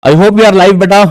I hope you are live बेटा।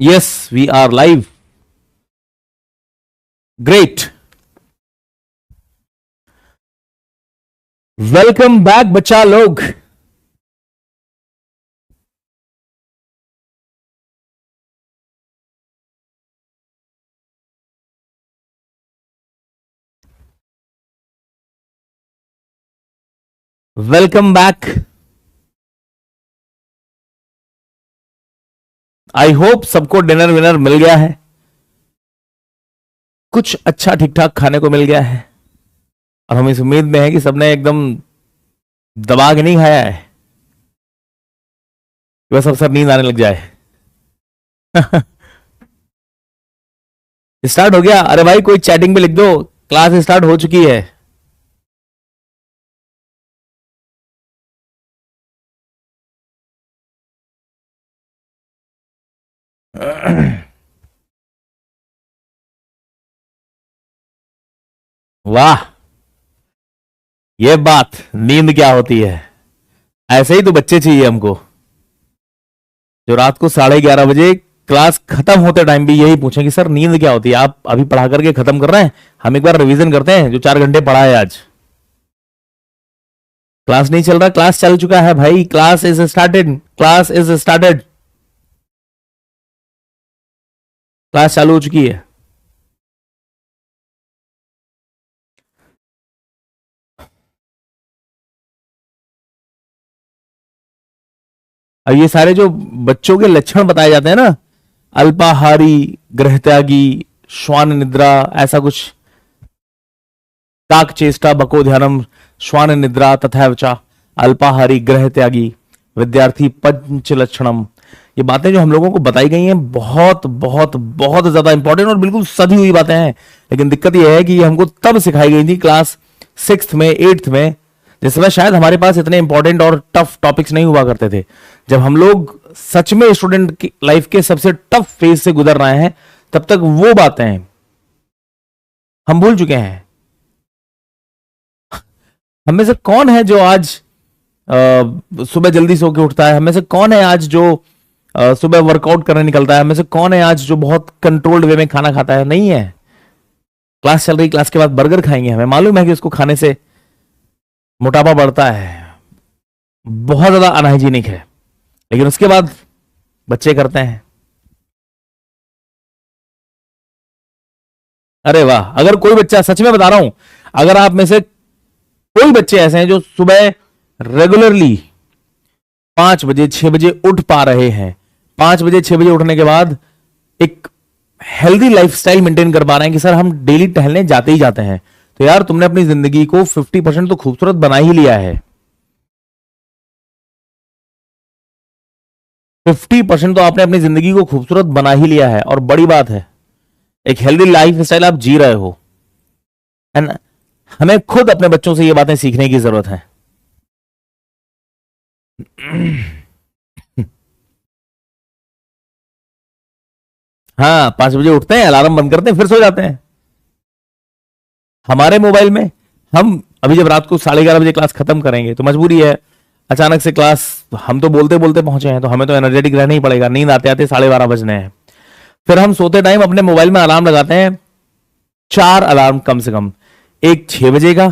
Yes, we are live. Great. Welcome back बच्चा लोग। Welcome back. I hope सबको dinner winner मिल गया है, कुछ अच्छा ठीक ठाक खाने को मिल गया है, और हम इस उम्मीद में हैं कि सबने एकदम दबा के नहीं खाया है, बस अब सब नींद आने लग जाए। स्टार्ट हो गया? अरे भाई कोई चैटिंग पे लिख दो क्लास स्टार्ट हो चुकी है। वाह, ये बात नींद क्या होती है। ऐसे ही तो बच्चे चाहिए हमको, जो रात को 11:30 बजे क्लास खत्म होते टाइम भी यही पूछें कि सर नींद क्या होती है। आप अभी पढ़ा करके खत्म कर रहे हैं, हम एक बार रिवीजन करते हैं जो 4 घंटे पढ़ा है आज। क्लास नहीं चल रहा? क्लास चल चुका है भाई, class is started, class is started, class चालू हो चुकी है। अब ये सारे जो बच्चों के लक्षण बताए जाते हैं ना, अल्पाहारी, गृहत्यागी, श्वान निद्रा, ऐसा कुछ, काक चेष्टा बको ध्यानम, श्वान निद्रा तथैवचा, अल्पाहारी, गृहत्यागी, विद्यार्थी पंच लक्षणम, ये बातें जो हम लोगों को बताई गई हैं बहुत बहुत बहुत ज्यादा इंपॉर्टेंट और बिल्कुल सधी हुई बातें हैं। लेकिन दिक्कत यह है कि ये हमको तब सिखाई गई थी क्लास 6th में, 8th में, जिस समय शायद हमारे पास इतने इंपॉर्टेंट और टफ टॉपिक्स नहीं हुआ करते थे। जब हम लोग सच में स्टूडेंट की लाइफ के सबसे टफ फेज से गुजर रहे हैं, तब तक वो बातें हम भूल चुके हैं। हमें से कौन है जो आज सुबह जल्दी सो के उठता है? हमें से कौन है आज जो सुबह वर्कआउट करने निकलता है? हमें से कौन है आज जो बहुत कंट्रोल्ड वे में खाना खाता है? नहीं है। क्लास चल रही, क्लास के बाद बर्गर खाएंगे, हमें मालूम है कि उसको खाने से मोटापा बढ़ता है, बहुत ज्यादा अनहाइजीनिक है, लेकिन उसके बाद बच्चे करते हैं। अरे वाह, अगर कोई बच्चा, सच में बता रहा हूं, अगर आप में से कोई बच्चे ऐसे हैं जो सुबह रेगुलरली 5 बजे 6 बजे उठ पा रहे हैं, 5 बजे 6 बजे उठने के बाद एक हेल्दी लाइफस्टाइल मेंटेन कर पा रहे हैं कि सर हम डेली टहलने जाते ही जाते हैं, तो यार तुमने अपनी जिंदगी को 50% तो खूबसूरत बना ही लिया है। 50% तो आपने अपनी जिंदगी को खूबसूरत बना ही लिया है, और बड़ी बात है एक हेल्दी लाइफ स्टाइल आप जी रहे हो। एंड हमें खुद अपने बच्चों से ये बातें सीखने की जरूरत है। हाँ, 5 बजे उठते हैं, अलार्म बंद करते हैं, फिर सो जाते हैं। हमारे मोबाइल में हम अभी जब रात को 11:30 बजे क्लास खत्म करेंगे तो मजबूरी है, अचानक से क्लास, हम तो बोलते बोलते पहुंचे हैं तो हमें तो एनर्जेटिक रहना ही पड़ेगा, नींद आते आते 12:30 बजने हैं। फिर हम सोते टाइम अपने मोबाइल में अलार्म लगाते हैं, 4 अलार्म कम से कम। एक 6 बजे का,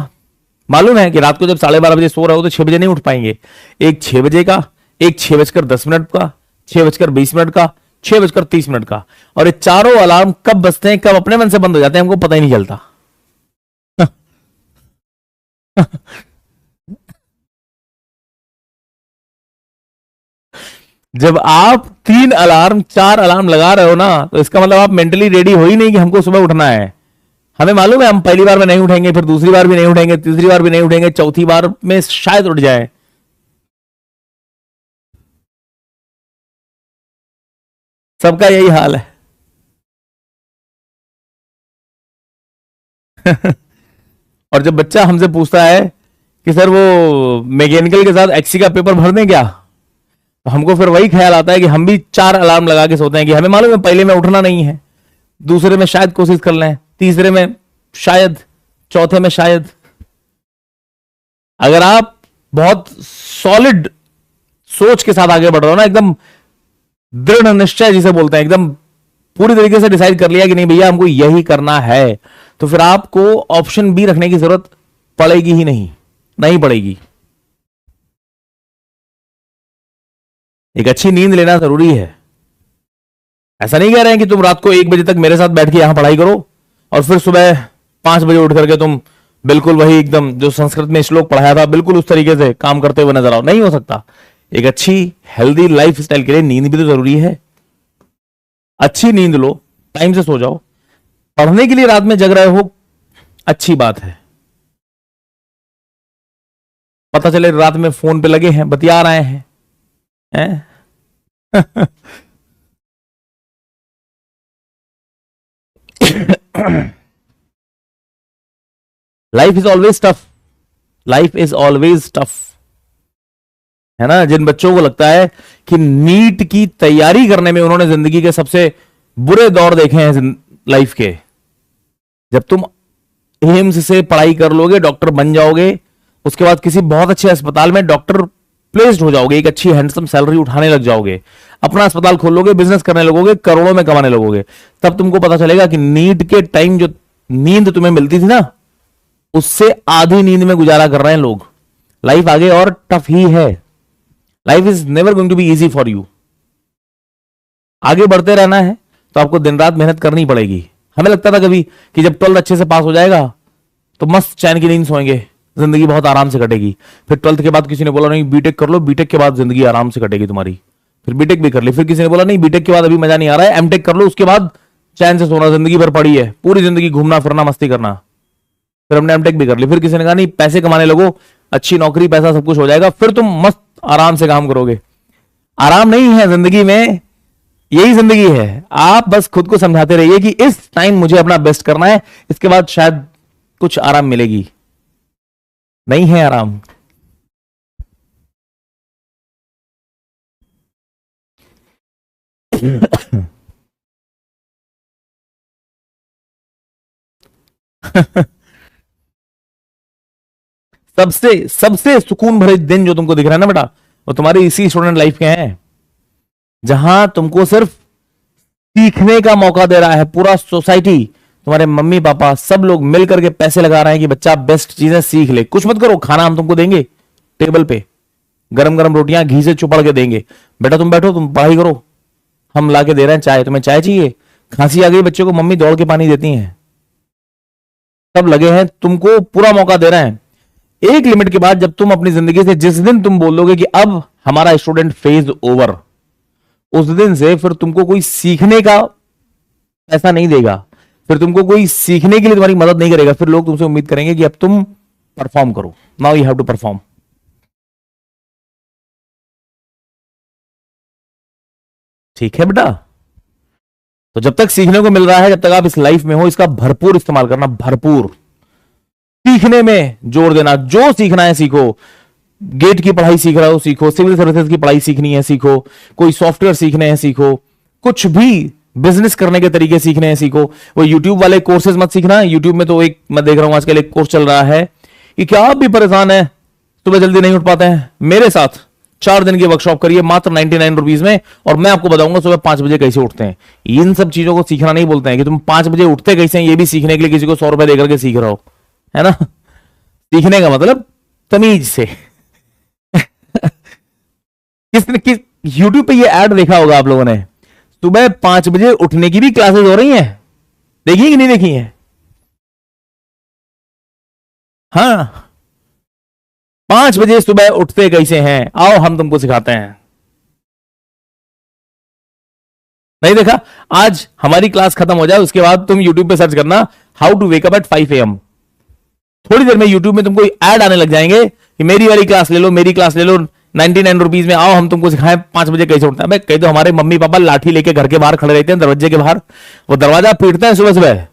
मालूम है कि रात को जब 12:30 बजे सो रहे हो तो 6 बजे नहीं उठ पाएंगे। एक 6 बजे का, एक 6:10 का, 6:20 का, 6:30 का, और ये चारों अलार्म कब बजते हैं, कब अपने मन से बंद हो जाते हैं, हमको पता ही नहीं चलता। जब आप 3 अलार्म 4 अलार्म लगा रहे हो ना, तो इसका मतलब आप मेंटली रेडी हो ही नहीं कि हमको सुबह उठना है। हमें मालूम है हम पहली बार में नहीं उठेंगे, फिर दूसरी बार भी नहीं उठेंगे, तीसरी बार भी नहीं उठेंगे, चौथी बार में शायद उठ जाए। सबका यही हाल है। और जब बच्चा हमसे पूछता है कि सर वो मैकेनिकल के साथ एक्सी का पेपर भर दें क्या, तो हमको फिर वही ख्याल आता है कि हम भी 4 अलार्म लगा के सोते हैं कि हमें मालूम है पहले में उठना नहीं है, दूसरे में शायद कोशिश कर लें, तीसरे में शायद, चौथे में शायद। अगर आप बहुत सॉलिड सोच के साथ आगे बढ़ रहे हो ना, एकदम दृढ़ निश्चय जिसे बोलते हैं, एकदम पूरी तरीके से डिसाइड कर लिया कि नहीं भैया हमको यही करना है, तो फिर आपको ऑप्शन बी रखने की जरूरत पड़ेगी ही नहीं, नहीं पड़ेगी। एक अच्छी नींद लेना जरूरी है। ऐसा नहीं कह रहे हैं कि तुम रात को 1 बजे तक मेरे साथ बैठ के यहां पढ़ाई करो और फिर सुबह 5 बजे उठ करके तुम बिल्कुल वही एकदम जो संस्कृत में श्लोक पढ़ाया था बिल्कुल उस तरीके से काम करते हुए नजर आओ, नहीं हो सकता। एक अच्छी हेल्दी लाइफ स्टाइल के लिए नींद भी तो जरूरी है। अच्छी नींद लो, टाइम से सो जाओ। पढ़ने के लिए रात में जग रहे हो, अच्छी बात है। पता चले रात में फोन पे लगे हैं, बतिया रहे हैं, हैं? Life is always tough, life is always tough, है ना। जिन बच्चों को लगता है कि नीट की तैयारी करने में उन्होंने जिंदगी के सबसे बुरे दौर देखे हैं लाइफ के, जब तुम एम्स से पढ़ाई कर लोगे, डॉक्टर बन जाओगे, उसके बाद किसी बहुत अच्छे अस्पताल में डॉक्टर प्लेस्ड हो जाओगे, एक अच्छी हैंडसम सैलरी उठाने लग जाओगे, अपना अस्पताल खोल लोगे, बिजनेस करने लगोगे, करोड़ों में कमाने लगोगे, तब तुमको पता चलेगा कि नीट के टाइम जो नींद तुम्हें मिलती थी ना, उससे आधी नींद में गुजारा कर रहे हैं लोग। लाइफ आगे और टफ ही है। Life is never going to be easy for you. आगे बढ़ते रहना है तो आपको दिन रात मेहनत करनी पड़ेगी। हमें लगता था कभी कि जब 12th अच्छे से पास हो जाएगा तो मस्त चैन की नींद सोएंगे, जिंदगी बहुत आराम से कटेगी। फिर 12th के बाद किसी ने बोला नहीं बीटेक कर लो, बीटेक के बाद जिंदगी आराम से कटेगी तुम्हारी। फिर बीटेक भी कर ली। फिर किसी ने बोला नहीं बीटेक के बाद अभी मजा नहीं आ रहा है, एमटेक कर लो, उसके बाद चैन से सोना, जिंदगी भर पड़ी है, पूरी जिंदगी घूमना फिरना मस्ती करना। फिर हमने एमटेक भी कर ली। फिर किसी ने कहा नहीं पैसे कमाने लगो, अच्छी नौकरी, पैसा सब कुछ हो जाएगा, फिर तुम मस्त आराम से काम करोगे। आराम नहीं है जिंदगी में, यही जिंदगी है। आप बस खुद को समझाते रहिए कि इस टाइम मुझे अपना बेस्ट करना है, इसके बाद शायद कुछ आराम मिलेगी। नहीं है आराम। सबसे सबसे सुकून भरे दिन जो तुमको दिख रहा है ना बेटा, वो तुम्हारी इसी स्टूडेंट लाइफ के हैं, जहां तुमको सिर्फ सीखने का मौका दे रहा है पूरा सोसाइटी, तुम्हारे मम्मी पापा सब लोग मिल करके पैसे लगा रहे हैं कि बच्चा बेस्ट चीजें सीख ले। कुछ मत करो, खाना हम तुमको देंगे टेबल पे, गरम गरम रोटियां घी से चुपड़ के देंगे, बेटा तुम बैठो, तुम पढ़ाई करो, हम ला के दे रहे हैं चाय, तुम्हें चाय चाहिए, खांसी आ गई बच्चे को, मम्मी दौड़ के पानी देती हैं, सब लगे हैं, तुमको पूरा मौका दे रहे हैं। एक लिमिट के बाद जब तुम अपनी जिंदगी से जिस दिन तुम बोलोगे कि अब हमारा स्टूडेंट फेज ओवर, उस दिन से फिर तुमको कोई सीखने का पैसा नहीं देगा, फिर तुमको कोई सीखने के लिए तुम्हारी मदद नहीं करेगा। फिर लोग तुमसे उम्मीद करेंगे कि अब तुम परफॉर्म करो, now you have to perform. ठीक है बेटा, तो जब तक सीखने को मिल रहा है, जब तक आप इस लाइफ में हो, इसका भरपूर इस्तेमाल करना, भरपूर सीखने में जोर देना। जो सीखना है सीखो, गेट की पढ़ाई सीख रहे हो सीखो, सिविल सर्विसेज की पढ़ाई सीखनी है सीखो, कोई सॉफ्टवेयर सीखने हैं सीखो, कुछ भी बिजनेस करने के तरीके सीखने हैं सीखो। वो यूट्यूब वाले कोर्सेज मत सीखना। यूट्यूब में तो एक मैं देख रहा हूं आजकल एक कोर्स चल रहा है कि क्या आप भी परेशान है, सुबह जल्दी नहीं उठ पाते हैं, मेरे साथ 4 दिन की वर्कशॉप करिए मात्र 99 रुपीज में, और मैं आपको बताऊंगा सुबह 5 बजे कैसे उठते हैं। इन सब चीजों को सीखना नहीं बोलते हैं कि तुम 5 बजे उठते कैसे हैं, ये भी सीखने के लिए किसी को 100 रुपए देकर के सीख रहे हो, है ना। सीखने का मतलब तमीज से। किस यूट्यूब पे ये ऐड देखा होगा आप लोगों ने, सुबह 5 बजे उठने की भी क्लासेस हो रही हैं, देखी कि नहीं देखी है? हाँ, 5 बजे सुबह उठते कैसे हैं, आओ हम तुमको सिखाते हैं। नहीं देखा? आज हमारी क्लास खत्म हो जाए उसके बाद तुम यूट्यूब पे सर्च करना how to wake up at 5 AM। थोड़ी देर में यूट्यूब में तुमको ऐड आने लग जाएंगे कि मेरी वाली क्लास ले लो, मेरी क्लास ले लो, 99 रुपीज में आओ हम तुमको सिखाएं 5 बजे कैसे उठना है। भाई कहीं तो हमारे मम्मी पापा लाठी लेके घर के बाहर खड़े रहते हैं, दरवाजे के बाहर, वो दरवाजा पीटते हैं सुबह सुबह,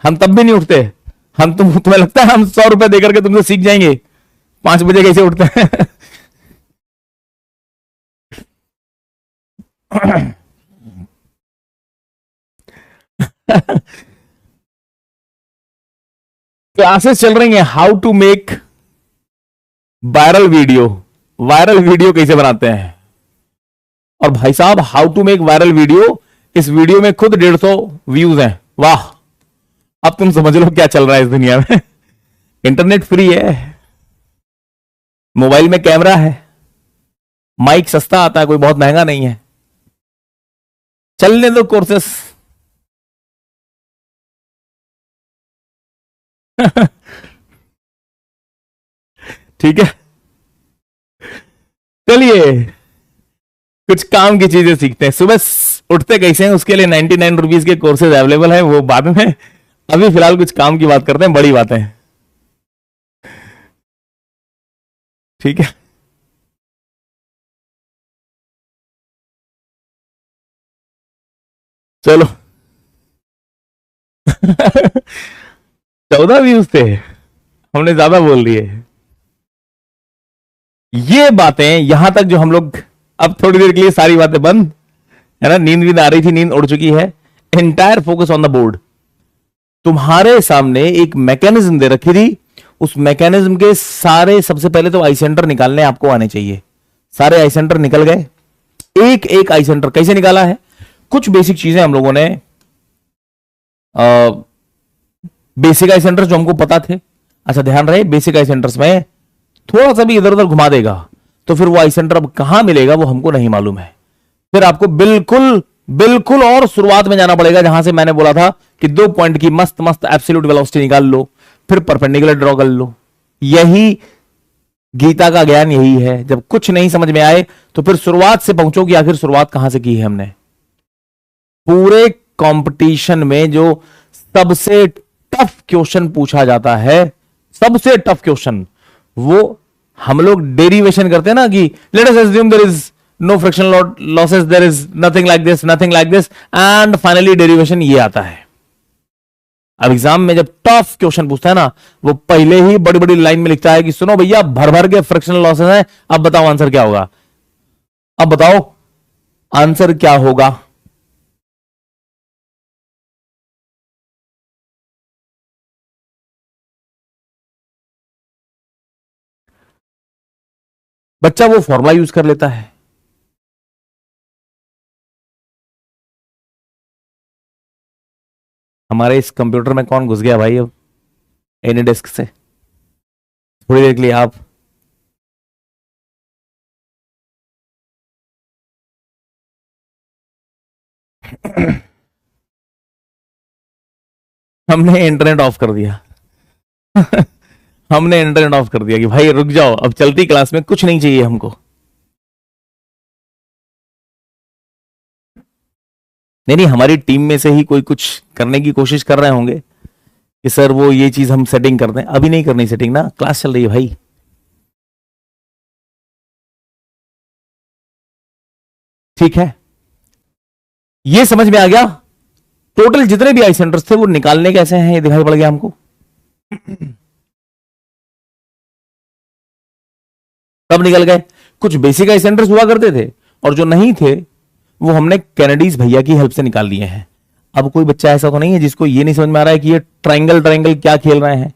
हम तब भी नहीं उठते। हम तुम्हें लगता है हम 100 रुपए देकर के तुमसे सीख जाएंगे 5 बजे कैसे उठते हैं? क्लासेस चल रही हैं how to make viral video. Viral video कैसे बनाते हैं? और भाई साहब how to make viral video, इस वीडियो में खुद 150 व्यूज हैं। वाह, अब तुम समझ लो क्या चल रहा है इस दुनिया में। इंटरनेट फ्री है, मोबाइल में कैमरा है, माइक सस्ता आता है, कोई बहुत महंगा नहीं है। चलने दो कोर्सेस। ठीक है, चलिए कुछ काम की चीजें सीखते हैं। सुबह उठते कैसे हैं उसके लिए 99 रुपीज के कोर्सेज अवेलेबल है, वो बाद में। अभी फिलहाल कुछ काम की बात करते हैं, बड़ी बातें। ठीक है, चलो। 14 व्यूज थे, हमने ज्यादा बोल दिए। ये बातें यहां तक जो हम लोग, अब थोड़ी देर के लिए सारी बातें बंद है ना, नींद भी आ रही थी, नींद उड़ चुकी है। Entire focus on the board. तुम्हारे सामने एक मैकेनिज्म दे रखी थी, उस मैकेनिज्म के सारे, सबसे पहले तो आई सेंटर निकालने आपको आने चाहिए। सारे आई सेंटर निकल गए। एक एक आई सेंटर कैसे निकाला है, कुछ बेसिक चीजें हम लोगों ने, बेसिक आई सेंटर्स जो हमको पता थे। अच्छा ध्यान रहे, बेसिक आई सेंटर्स में थोड़ा सा भी इधर उधर घुमा देगा तो फिर वो आई सेंटर अब कहां मिलेगा वो हमको नहीं मालूम है। फिर आपको बिल्कुल बिल्कुल और शुरुआत में जाना पड़ेगा, जहां से मैंने बोला था कि 2 पॉइंट की मस्त मस्त एब्सोल्यूट वेलोसिटी निकाल लो, फिर परपेंडिकुलर ड्रॉ कर लो। यही गीता का ज्ञान यही है। जब कुछ नहीं समझ में आए तो फिर शुरुआत से पहुंचो कि आखिर शुरुआत कहां से की है हमने। पूरे कंपटीशन में जो सबसे टफ क्वेश्चन पूछा जाता है, सबसे टफ क्वेश्चन, वो हम लोग डेरिवेशन करते हैं ना कि let us assume there is no friction losses, there is nothing like this, nothing like this, and finally derivation ये आता है। अब एग्जाम में जब टफ क्वेश्चन पूछता है ना, वो पहले ही बड़ी बड़ी लाइन में लिखता है कि सुनो भैया भर भर के फ्रिक्शनल लॉसेस हैं, अब बताओ आंसर क्या होगा। अब बताओ आंसर क्या होगा। बच्चा वो फॉर्मूला यूज कर लेता है। हमारे इस कंप्यूटर में कौन घुस गया भाई अब एनी डेस्क से? थोड़ी देर के लिए आप हमने इंटरनेट ऑफ कर दिया। हमने इंटरनेट ऑफ कर दिया कि भाई रुक जाओ, अब चलती क्लास में कुछ नहीं चाहिए हमको। नहीं नहीं, हमारी टीम में से ही कोई कुछ करने की कोशिश कर रहे होंगे कि सर वो ये चीज हम सेटिंग कर दें। अभी नहीं करनी सेटिंग ना, क्लास चल रही है भाई। ठीक है, ये समझ में आ गया। टोटल जितने भी आई सेंटर्स थे वो निकालने कैसे हैं ये दिखाई पड़ गया हमको। कब निकल गए? कुछ बेसिक आई सेंटर्स हुआ करते थे और जो नहीं थे वो हमने कैनेडीज भैया की हेल्प से निकाल दिए हैं। अब कोई बच्चा ऐसा तो नहीं है जिसको ये नहीं समझ में आ रहा है कि ये ट्रायंगल ट्रायंगल क्या खेल रहे हैं।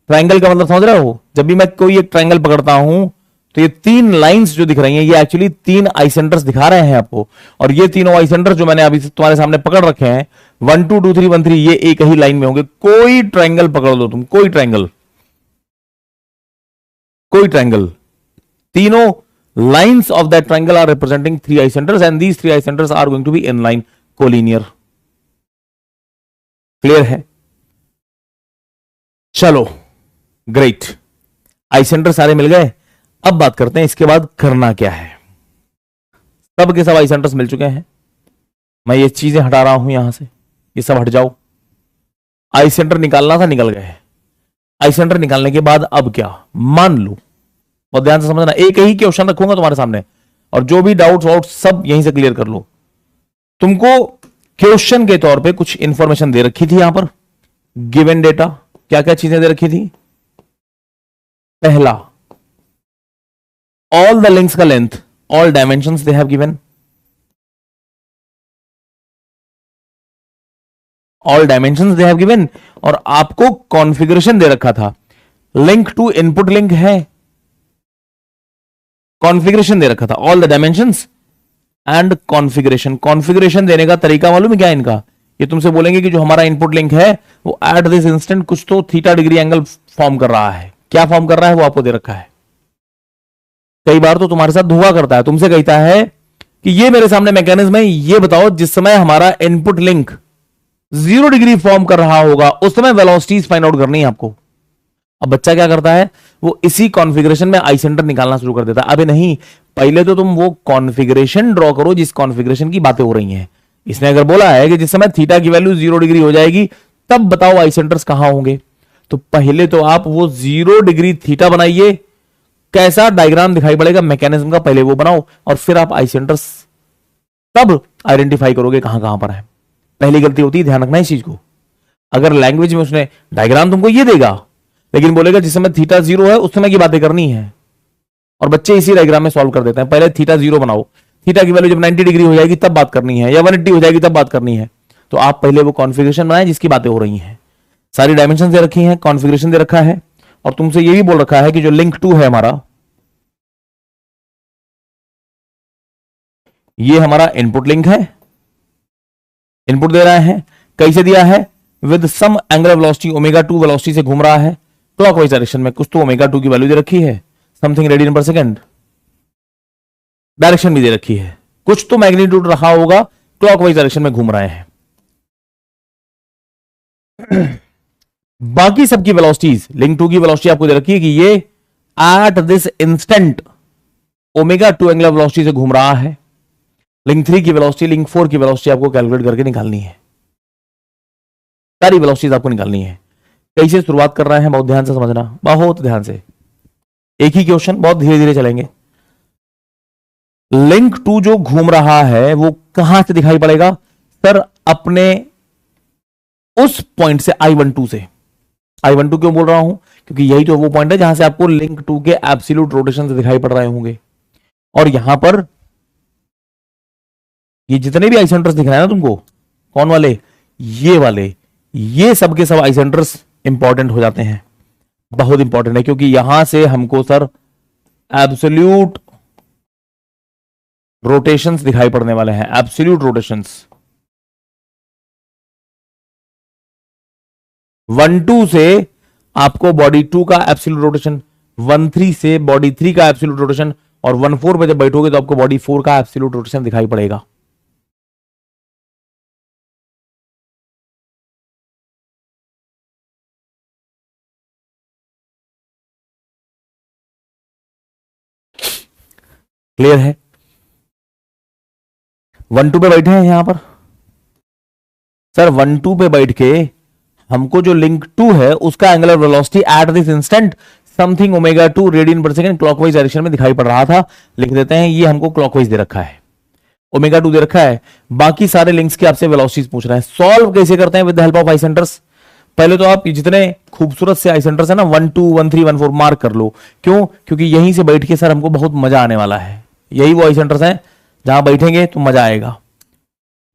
ट्रायंगल का मतलब समझ रहे हो? जब भी मैं कोई एक ट्रायंगल पकड़ता हूं तो ये 3 लाइंस जो दिख रही हैं ये एक्चुअली 3 आई सेंटर्स दिखा रहे हैं आपको। और ये तीनों आई सेंटर्स जो मैंने अभी तुम्हारे सामने पकड़ रखे हैं 1 2 2 3 1 3, ये एक ही लाइन में होंगे। कोई ट्रायंगल पकड़ लो तुम, कोई ट्रायंगल, कोई ट्रायंगल, तीनों lines of that triangle are representing 3 eye centers and these 3 eye centers are going to be in line. Collinear. Clear है? चलो ग्रेट, आई सेंटर सारे मिल गए। अब बात करते हैं इसके बाद करना क्या है। सब के सब आई सेंटर्स मिल चुके हैं। मैं ये चीजें हटा रहा हूं यहां से, ये सब हट जाओ। आई सेंटर निकालना था, निकल गए। आई सेंटर निकालने के बाद अब क्या, मान लो, और ध्यान से समझना, एक ही क्वेश्चन रखूंगा तुम्हारे सामने और जो भी डाउट्स वाउट सब यहीं से क्लियर कर लो। तुमको क्वेश्चन के तौर पे कुछ इंफॉर्मेशन दे रखी थी यहां पर, गिवन डेटा, क्या क्या चीजें दे रखी थी। पहला, ऑल द लिंक्स का length, all dimensions they have given, all dimensions they have given, और आपको कॉन्फ़िगरेशन दे रखा था। लिंक टू इनपुट लिंक है, कॉन्फ़िगरेशन दे रखा था, all the dimensions and configuration. Configuration देने का तरीका मालूम है क्या इनका? ये तुमसे बोलेंगे कि जो हमारा इनपुट लिंक है वो एट दिस इंस्टेंट कुछ तो थीटा डिग्री एंगल फॉर्म कर रहा है। क्या फॉर्म कर रहा है वो आपको दे रखा है। कई बार तो तुम्हारे साथ धोखा करता है, तुमसे कहता है कि ये मेरे सामने मैकेनिज्म है, ये बताओ जिस समय हमारा इनपुट लिंक 0 डिग्री फॉर्म कर रहा होगा उस समय वेलोसिटीज फाइंड आउट करनी है आपको। अब बच्चा क्या करता है, वो इसी कॉन्फ़िगरेशन में आई सेंटर निकालना शुरू कर देता है। अबे नहीं, पहले तो तुम वो कॉन्फ़िगरेशन ड्रॉ करो जिस कॉन्फ़िगरेशन की बातें हो रही हैं। इसने अगर बोला है कि जिस समय थीटा की वैल्यू 0 डिग्री हो जाएगी तब बताओ आई सेंटर्स कहां होंगे, तो पहले तो आप वो 0 डिग्री थीटा बनाइए। कैसा डायग्राम दिखाई पड़ेगा मैकेनिज्म का, पहले वो बनाओ और फिर आप आई सेंटर्स तब आइडेंटिफाई करोगे कहां कहां पर है। पहली गलती होती है, ध्यान रखना इस चीज को। अगर लैंग्वेज में उसने डायग्राम तुमको ये देगा लेकिन बोलेगा जिस समय थीटा 0 है उस समय की बातें करनी है, और बच्चे इसी डायग्राम में सॉल्व कर देते हैं। पहले थीटा 0 बनाओ, थीटा की वैल्यू जब 90 डिग्री हो जाएगी तब बात करनी है, या 180 हो जाएगी तब बात करनी है। तो आप पहले वो कॉन्फ़िगरेशन बनाएं जिसकी बातें हो रही हैं। सारी डायमेंशन दे रखी हैं, कॉन्फ़िगरेशन दे रखा है, और तुमसे ये भी बोल रखा है कि जो लिंक 2 है हमारा, ये हमारा इनपुट लिंक है। इनपुट दे रहा है, कैसे दिया है, with some angular velocity ω2 velocity से घूम रहा है क्लॉकवाइज डायरेक्शन में। कुछ तो ω2 की वैल्यू दे रखी है, समथिंग रेडियन पर सेकंड, डायरेक्शन भी दे रखी है, कुछ तो मैग्नीट्यूड रहा होगा, क्लॉकवाइज डायरेक्शन में घूम रहे हैं। बाकी सबकी वेलोसिटीज, लिंक 2 की वेलोसिटी आपको दे रखी है कि ये at this instant ω2 angular velocity से घूम रहा है। लिंक 3 की वेलोसिटी, लिंक 4 की वेलोसिटी आपको कैलकुलेट करके निकालनी है। सारी वेलोसिटीज आपको निकालनी है। कैसे शुरुआत कर रहे हैं बहुत ध्यान से समझना, बहुत ध्यान से। एक ही क्वेश्चन, बहुत धीरे धीरे चलेंगे। लिंक 2 जो घूम रहा है वो कहां से दिखाई पड़ेगा सर, अपने उस पॉइंट से I12 से। I12 क्यों बोल रहा हूं, क्योंकि यही तो वो पॉइंट है जहां से आपको लिंक 2 के एब्सोल्यूट रोटेशन से दिखाई पड़ रहे होंगे। और यहां पर ये जितने भी आई सेंटर्स दिख रहे हैं ना तुमको, कौन वाले, ये वाले, ये सब के सब आई सेंटर्स इंपॉर्टेंट हो जाते हैं। बहुत इंपॉर्टेंट है क्योंकि यहां से हमको सर एब्सोल्यूट रोटेशंस दिखाई पड़ने वाले हैं, एब्सोल्यूट रोटेशंस। 1-2 से आपको बॉडी 2 का एब्सोल्यूट रोटेशन, 1-3 से बॉडी 3 का एब्सोल्यूट रोटेशन, और 1-4 पे जब बैठोगे तो आपको बॉडी 4 का एब्सोल्यूट रोटेशन दिखाई पड़ेगा। क्लियर है? 1-2 पे बैठे हैं यहां पर सर, 1-2 पे बैठ के हमको जो लिंक 2 है उसका angular velocity at this instant something ω2 radian पर सेकंड क्लॉकवाइज डायरेक्शन में दिखाई पड़ रहा था। लिख देते हैं, ये हमको क्लॉकवाइज दे रखा है, ω2 दे रखा है। बाकी सारे लिंक्स के आपसे वेलोसिटीज पूछ रहे हैं। सॉल्व कैसे करते हैं with the help of I centres. पहले तो आप जितने खूबसूरत से आई सेंटर्स है ना, 1-2, 1-3, 1-4 मार्क कर लो। क्यों? क्योंकि यहीं से बैठ के सर हमको बहुत मजा आने वाला है। यही वो आई सेंटर्स हैं जहां बैठेंगे तो मजा आएगा।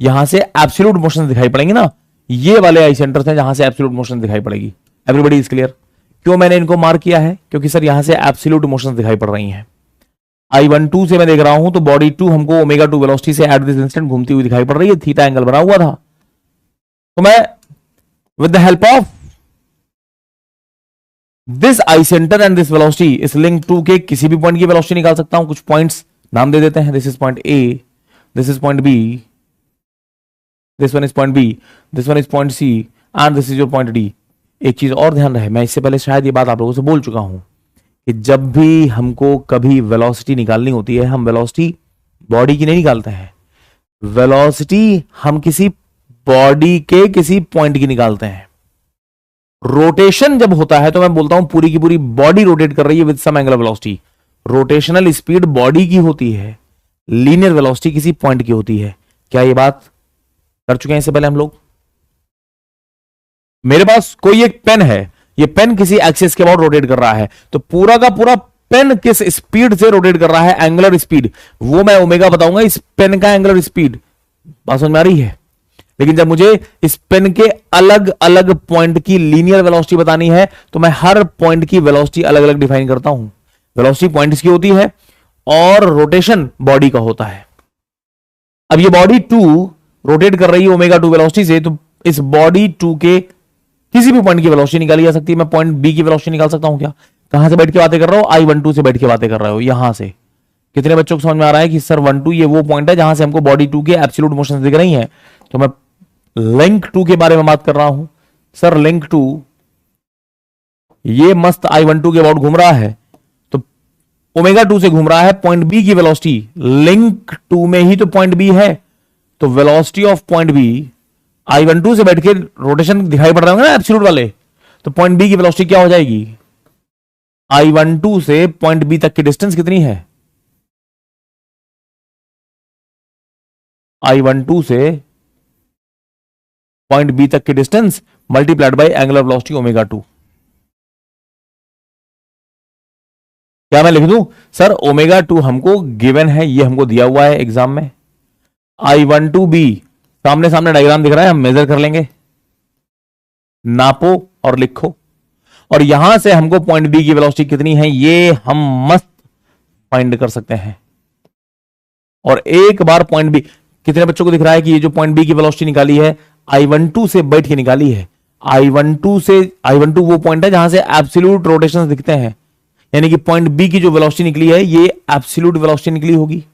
यहां से एब्सोल्यूट मोशन दिखाई पड़ेंगे ना, ये वाले आई सेंटर्स हैं जहां से एब्सोल्यूट मोशन दिखाई पड़ेगी। Everybody is clear? क्यों मैंने इनको मार्क किया है? क्योंकि सर यहां से एब्सोल्यूट मोशन दिखाई पड़ रही हैं। I12 से मैं देख रहा हूं तो बॉडी 2 हमको ω2 वेलोसिटी से एट दिस इंस्टेंट घूमती हुई दिखाई पड़ रही है, थीटा एंगल बना हुआ था। तो मैं with the help of this I centre and this velocity इस लिंक 2 के किसी भी पॉइंट की वेलोसिटी निकाल सकता हूं। कुछ पॉइंट्स नाम दे देते हैं, this is point A, this is point B, this one is point B, this one is point C and this is your point D. एक चीज और ध्यान रहे, मैं इससे पहले शायद ये बात आप लोगों से बोल चुका हूं कि जब भी हमको कभी वेलोसिटी निकालनी होती है, हम वेलोसिटी बॉडी की नहीं निकालते हैं, वेलोसिटी हम किसी बॉडी के किसी पॉइंट की निकालते हैं। रोटेशन जब होता है तो मैं बोलता हूं पूरी की पूरी बॉडी रोटेट कर रही है with some angular velocity. Rotational speed body की होती है, लीनियर वेलोसिटी किसी पॉइंट की होती है। क्या ये बात कर चुके हैं इससे पहले हम लोग? मेरे पास कोई एक पेन है, ये पेन किसी एक्सिस के अबाउट रोटेट कर रहा है, तो पूरा का पूरा पेन किस स्पीड से रोटेट कर रहा है, एंगुलर स्पीड, वो मैं ओमेगा बताऊंगा इस पेन का एंगुलर स्पीड। बात समझ में आ रही है? लेकिन जब मुझे इस पेन के अलग अलग पॉइंट की लीनियर वेलोसिटी बतानी है तो मैं हर पॉइंट की वेलोसिटी अलग अलग डिफाइन करता हूं। वेलोसिटी पॉइंट्स की होती है और रोटेशन बॉडी का होता है। अब ये बॉडी 2 रोटेट कर रही है ओमेगा 2 वेलोसिटी से, तो इस बॉडी 2 के किसी भी पॉइंट की वेलोसिटी निकाली जा सकती है। मैं पॉइंट बी की वेलोसिटी निकाल सकता हूं क्या? कहां से बैठ के बातें कर रहा हूं? I12 से बैठ के बातें कर रहे हो। यहां से कितने बच्चों को समझ में आ रहा है कि सर 1-2 ये वो पॉइंट है जहां से हमको बॉडी 2 के एब्सोल्यूट मोशन दिख रही है? तो मैं लिंक 2 के बारे में बात कर रहा हूं। सर लिंक 2 ये मस्त I12 के अबाउट घूम रहा है, तो ओमेगा 2 से घूम रहा है, पॉइंट बी की वेलोसिटी लिंक 2 में ही तो पॉइंट बी है, तो velocity of point B I12 से बैठ के रोटेशन दिखाई पड़ रहे होंगे ना एब्सोल्यूट वाले, तो पॉइंट बी की वेलोसिटी क्या हो जाएगी? I12 से पॉइंट बी तक की डिस्टेंस कितनी है? I12 से पॉइंट बी तक की distance multiplied by angular velocity omega 2। क्या मैं लिख दूं? सर ओमेगा 2 हमको गिवन है, ये हमको दिया हुआ है एग्जाम में। I12B सामने सामने डायग्राम दिख रहा है, हम मेजर कर लेंगे, नापो और लिखो, और यहां से हमको पॉइंट बी की वेलोसिटी कितनी है ये हम मस्त फाइंड कर सकते हैं। और एक बार पॉइंट बी, कितने बच्चों को दिख रहा है कि ये जो पॉइंट बी की वेलोसिटी निकाली है I12 से बैठ के निकाली है? I12 वो पॉइंट है जहां से एब्सोल्यूट रोटेशंस दिखते हैं, यानी कि पॉइंट बी की जो वेलोसिटी निकली है ये एब्सोल्यूट वेलोसिटी निकली होगी।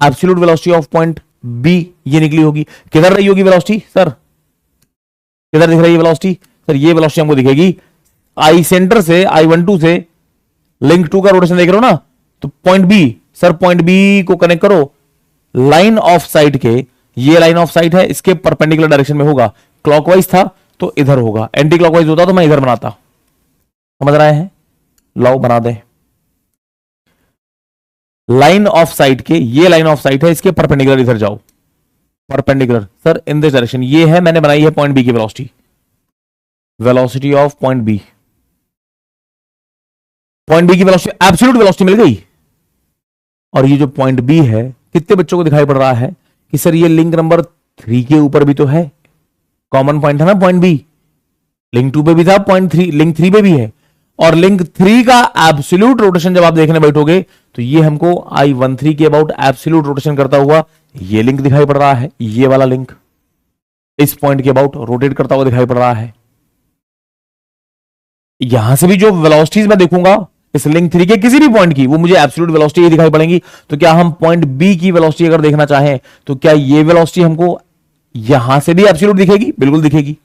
Absolute velocity of point B ये निकली होगी। किधर रही होगी वेलोसिटी? सर किधर दिख रही है वेलोसिटी? सर ये वेलोसिटी हमको दिखेगी आई सेंटर से, I12 से लिंक 2 का रोटेशन देख रहे हो ना, तो point B, sir point B को कनेक्ट करो लाइन ऑफ साइट के, ये लाइन ऑफ साइट है, इसके परपेंडिकुलर डायरेक्शन में होगा। क्लॉकवाइज था तो इधर होगा, एंटी क्लॉकवाइज होता तो मैं इधर बनाता। समझ रहे हैं? लाओ बना दे। लाइन ऑफ साइट के, ये लाइन ऑफ साइट है, इसके परपेंडिकुलर इधर जाओ, perpendicular sir in this direction, ये है मैंने बनाई है पॉइंट बी की velocity, velocity of point B. Point B की वेलोसिटी एब्सोल्यूट वेलोसिटी मिल गई। और ये जो पॉइंट बी है, कितने बच्चों को दिखाई पड़ रहा है कि सर ये लिंक नंबर 3 के ऊपर भी तो है, कॉमन पॉइंट है ना पॉइंट बी, लिंक 2 पे भी था, पॉइंट 3 लिंक 3 पे भी है, और लिंक 3 का एब्सोल्यूट रोटेशन जब आप देखने बैठोगे तो ये हमको I13 के अबाउट एब्सोल्यूट रोटेशन करता हुआ ये लिंक दिखाई पड़ रहा है, ये वाला लिंक इस पॉइंट के अबाउट रोटेट करता हुआ दिखाई पड़ रहा है। यहां से भी जो वेलोसिटीज मैं देखूंगा इस लिंक 3 के किसी भी पॉइंट की, वो मुझे एब्सोल्यूट वेलोसिटी ही दिखाई पड़ेंगी। तो क्या हम पॉइंट बी की वेलोसिटी अगर देखना चाहें तो क्या ये वेलोसिटी हमको यहां से भी एब्सोल्यूट दिखेगी? बिल्कुल दिखेगी,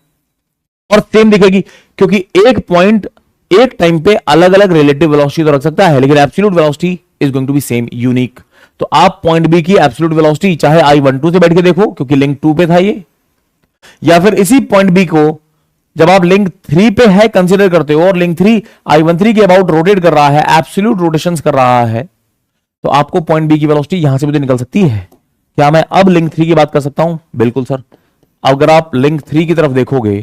और सेम दिखेगी, क्योंकि एक पॉइंट एक टाइम पे अलग अलग रिलेटिव वेलोसिटी तो रख सकता है, लेकिन absolute velocity is going to be same, unique. तो आप पॉइंट बी की एब्सोल्यूट वेलोसिटी चाहे I12 से बैठ के देखो क्योंकि लिंक 2 पे था ये, या फिर इसी पॉइंट बी को जब आप लिंक 3 पे है कंसीडर करते हो और लिंक 3 I13 के अबाउट रोटेट कर रहा है, एब्सोल्यूट रोटेशंस कर रहा है, तो आपको पॉइंट बी की वेलोसिटी यहां से भी तो निकल सकती है। क्या मैं अब लिंक 3 की बात कर सकता हूं? बिल्कुल सर। अगर आप लिंक 3 की तरफ देखोगे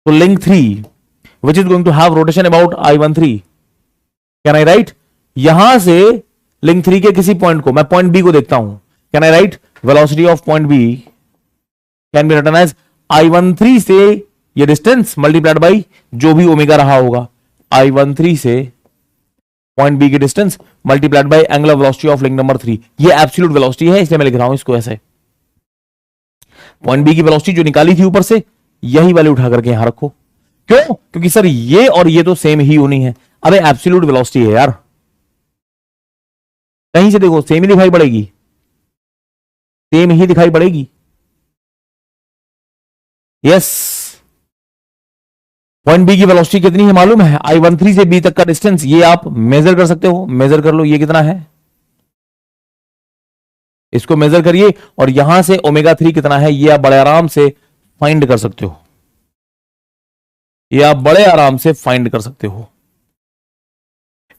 तो link 3 which is going to have rotation about I13, can I write? यहां से लिंक 3 के किसी पॉइंट को, मैं पॉइंट बी को देखता हूं, can I write velocity of point B can be written as I13 से ये डिस्टेंस मल्टीप्लाइड बाई जो भी ओमेगा रहा होगा, I13 से पॉइंट बी की distance multiplied by angular velocity of link number 3। ये एब्सोल्यूट वेलोसिटी है, इसलिए मैं लिख रहा हूं इसको ऐसे। पॉइंट बी की वेलोसिटी जो निकाली थी ऊपर से, यही वाली उठा करके यहां रखो। क्यों? क्योंकि सर ये और ये तो सेम ही होनी है। अबे एब्सोल्यूट वेलोसिटी है यार, कहीं से देखो सेम ही दिखाई पड़ेगी, सेम ही दिखाई पड़ेगी। यस, पॉइंट बी की वेलोसिटी कितनी है मालूम है? I13 से बी तक का डिस्टेंस, ये आप मेजर कर सकते हो, मेजर कर लो ये कितना है, इसको मेजर करिए, और यहां से ओमेगा 3 कितना है ये आप बड़े आराम से फाइंड कर सकते हो, ये आप बड़े आराम से फाइंड कर सकते हो।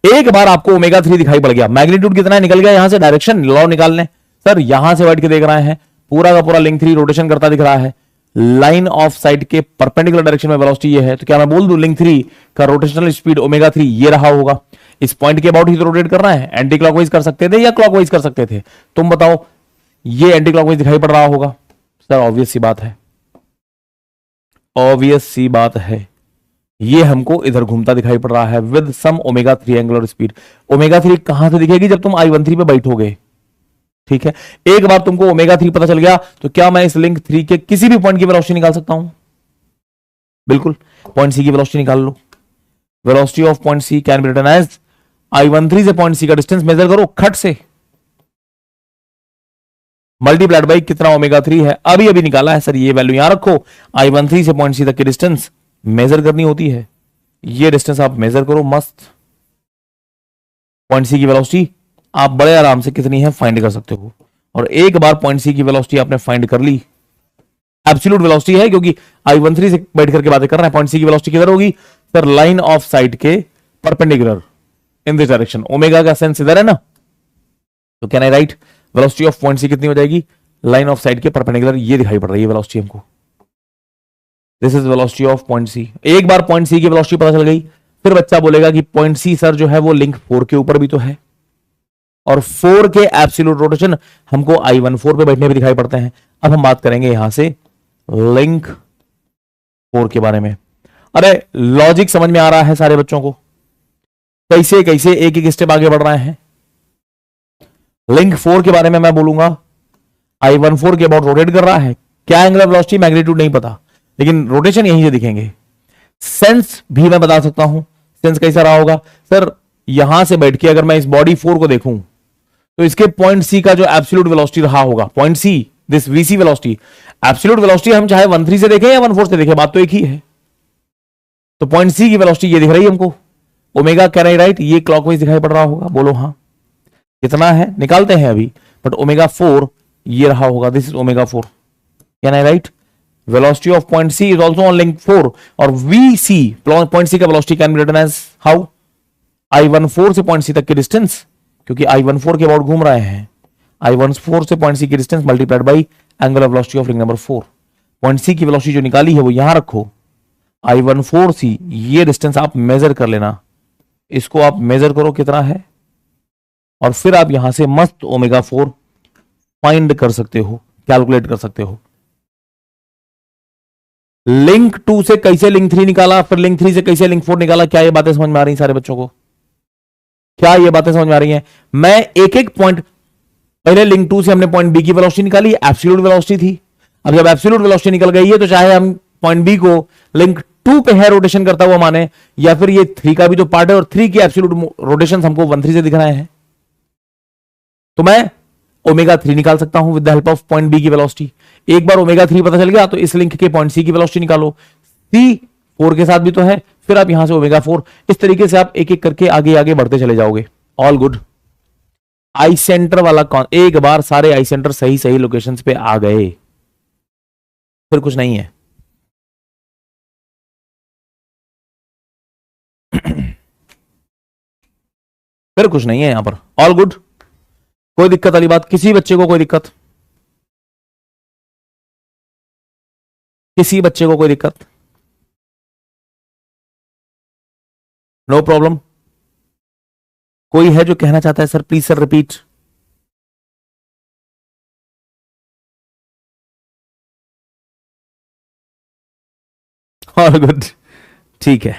एक बार आपको ओमेगा 3 दिखाई पड़ गया, मैग्नीट्यूड कितना है निकल गया, यहां से डायरेक्शन लॉ निकालने, सर यहां से बैठ के देख रहे हैं पूरा का पूरा लिंक 3 रोटेशन करता दिख रहा है, लाइन ऑफ साइट के परपेंडिकुलर डायरेक्शन में वेलोसिटी ये है, तो क्या मैं बोल दूं लिंक 3 का रोटेशनल स्पीड ओमेगा 3 ये रहा होगा, इस पॉइंट के अबाउट ही तो रोटेट करना है, एंटी क्लॉकवाइज कर सकते थे या क्लॉकवाइज कर सकते थे, तुम बताओ, ये एंटी क्लॉकवाइज दिखाई पड़ रहा होगा, सर ऑब्वियस सी बात है, ऑब्वियस सी बात है, ये हमको इधर घूमता दिखाई पड़ रहा है with some omega 3 angular speed. Omega 3 कहां से दिखेगी? जब तुम I13 पे बैठोगे, ठीक है। एक बार तुमको ओमेगा 3 पता चल गया तो क्या मैं इस लिंक 3 के किसी भी पॉइंट की वेलोसिटी निकाल सकता हूं? बिल्कुल, पॉइंट सी की वेलोसिटी निकाल लो, velocity of point C can be written as I13 से पॉइंट सी का डिस्टेंस मेजर करो खट से, मल्टीप्लाइड बाई कितना ओमेगा 3 है, अभी अभी निकाला है सर, ये वैल्यू यहां रखो, I13 से पॉइंट सी तक की डिस्टेंस मेजर करनी होती है, ये डिस्टेंस आप मेजर करो मस्त, पॉइंट सी की वेलोसिटी आप बड़े आराम से कितनी है फाइंड कर सकते हो, और एक बार पॉइंट सी की वेलोसिटी आपने फाइंड कर ली, एब्सोल्यूट वेलोसिटी है क्योंकि I13 से बैठ करके बातें कर रहे हैं, पॉइंट सी की वेलोसिटी किधर होगी सर? लाइन ऑफ साइट के perpendicular in this direction, omega का सेंस इधर है ना, तो can I write velocity of point C कितनी हो जाएगी? लाइन ऑफ साइट के परपेंडिकुलर, ये दिखाई पड़ रही है वेलोसिटी हमको, this is velocity of point C. एक बार पॉइंट सी की वेलोसिटी पता चल गई, फिर बच्चा बोलेगा कि पॉइंट सी सर जो है वो लिंक 4 के ऊपर भी तो है, और 4 के एब्सोल्यूट रोटेशन हमको I14 पे बैठने पे दिखाई पड़ते हैं। अब हम बात करेंगे यहां से लिंक 4 के बारे में। अरे लॉजिक समझ में आ रहा है सारे बच्चों को? कैसे कैसे एक एक स्टेप आगे बढ़ रहे हैं। लिंक 4 के बारे में मैं बोलूंगा, I14 के अबाउट रोटेट कर रहा है, क्या एंगुलर वेलोसिटी मैग्नीट्यूड नहीं पता, लेकिन रोटेशन यहीं से दिखेंगे। सेंस भी मैं बता सकता हूं, सेंस कैसा रहा होगा सर? यहां से बैठ के अगर मैं इस बॉडी 4 को देखूं तो इसके पॉइंट सी का जो एब्सोल्यूट वेलोसिटी रहा होगा, point see this VC velocity, absolute velocity हम चाहे 13 से देखें या 14 से देखें, बात तो एक ही है। तो पॉइंट सी की वेलोसिटी ये दिख रही है हमको, ओमेगा कैन आई राइट, ये क्लॉकवाइज दिखाई पड़ रहा होगा, बोलो हाँ, कितना है निकालते हैं अभी, बट ओमेगा 4 ये रहा होगा, this is omega 4, can I write? Velocity of point C is also on link 4, और वीसी पॉइंट सी का velocity can be written as how? I14 से पॉइंट सी तक की डिस्टेंस, क्योंकि I14 के अबाउट घूम रहे हैं, I14 से पॉइंट सी की distance multiplied by angular velocity of ring number 4। Point C की वेलोसिटी जो निकाली है वो यहां रखो, I14C ये डिस्टेंस आप मेजर कर लेना, इसको आप मेजर करो कितना है, और फिर आप यहां से मस्त ओमेगा 4 फाइंड कर सकते हो, कैलकुलेट कर सकते हो। लिंक 2 से कैसे लिंक 3 निकाला, फिर लिंक 3 से कैसे लिंक 4 निकाला, क्या ये बातें समझ में आ रही हैं सारे बच्चों को? क्या ये बातें समझ में आ रही हैं? मैं एक एक पॉइंट, पहले लिंक 2 से हमने पॉइंट बी की वेलोसिटी निकाली, एब्सोल्यूट वेलोसिटी थी। अब जब एब्सोल्यूट वेलोसिटी निकल गई है तो चाहे हम पॉइंट बी को लिंक 2 पे है रोटेशन करता हुआ माने, या फिर ये 3 का भी तो पार्ट है और 3 की एब्सोल्यूट रोटेशन हमको 13 से दिख रहे हैं, तो मैं ओमेगा 3 निकाल सकता हूं with the help of point B की वेलोसिटी। एक बार ओमेगा 3 पता चल गया तो इस लिंक के पॉइंट सी की वेलोसिटी निकालो, सी 4 के साथ भी तो है, फिर आप यहां से ओमेगा 4, इस तरीके से आप एक एक करके आगे आगे बढ़ते चले जाओगे। All good. आई सेंटर वाला कौन, एक बार सारे आई सेंटर सही सही लोकेशन पे आ गए, फिर कुछ नहीं है। फिर कुछ नहीं है यहां पर। ऑल गुड, कोई दिक्कत वाली बात? किसी बच्चे को कोई दिक्कत? किसी बच्चे को कोई दिक्कत? No problem. कोई है जो कहना चाहता है sir? Please sir repeat. All good, ठीक है।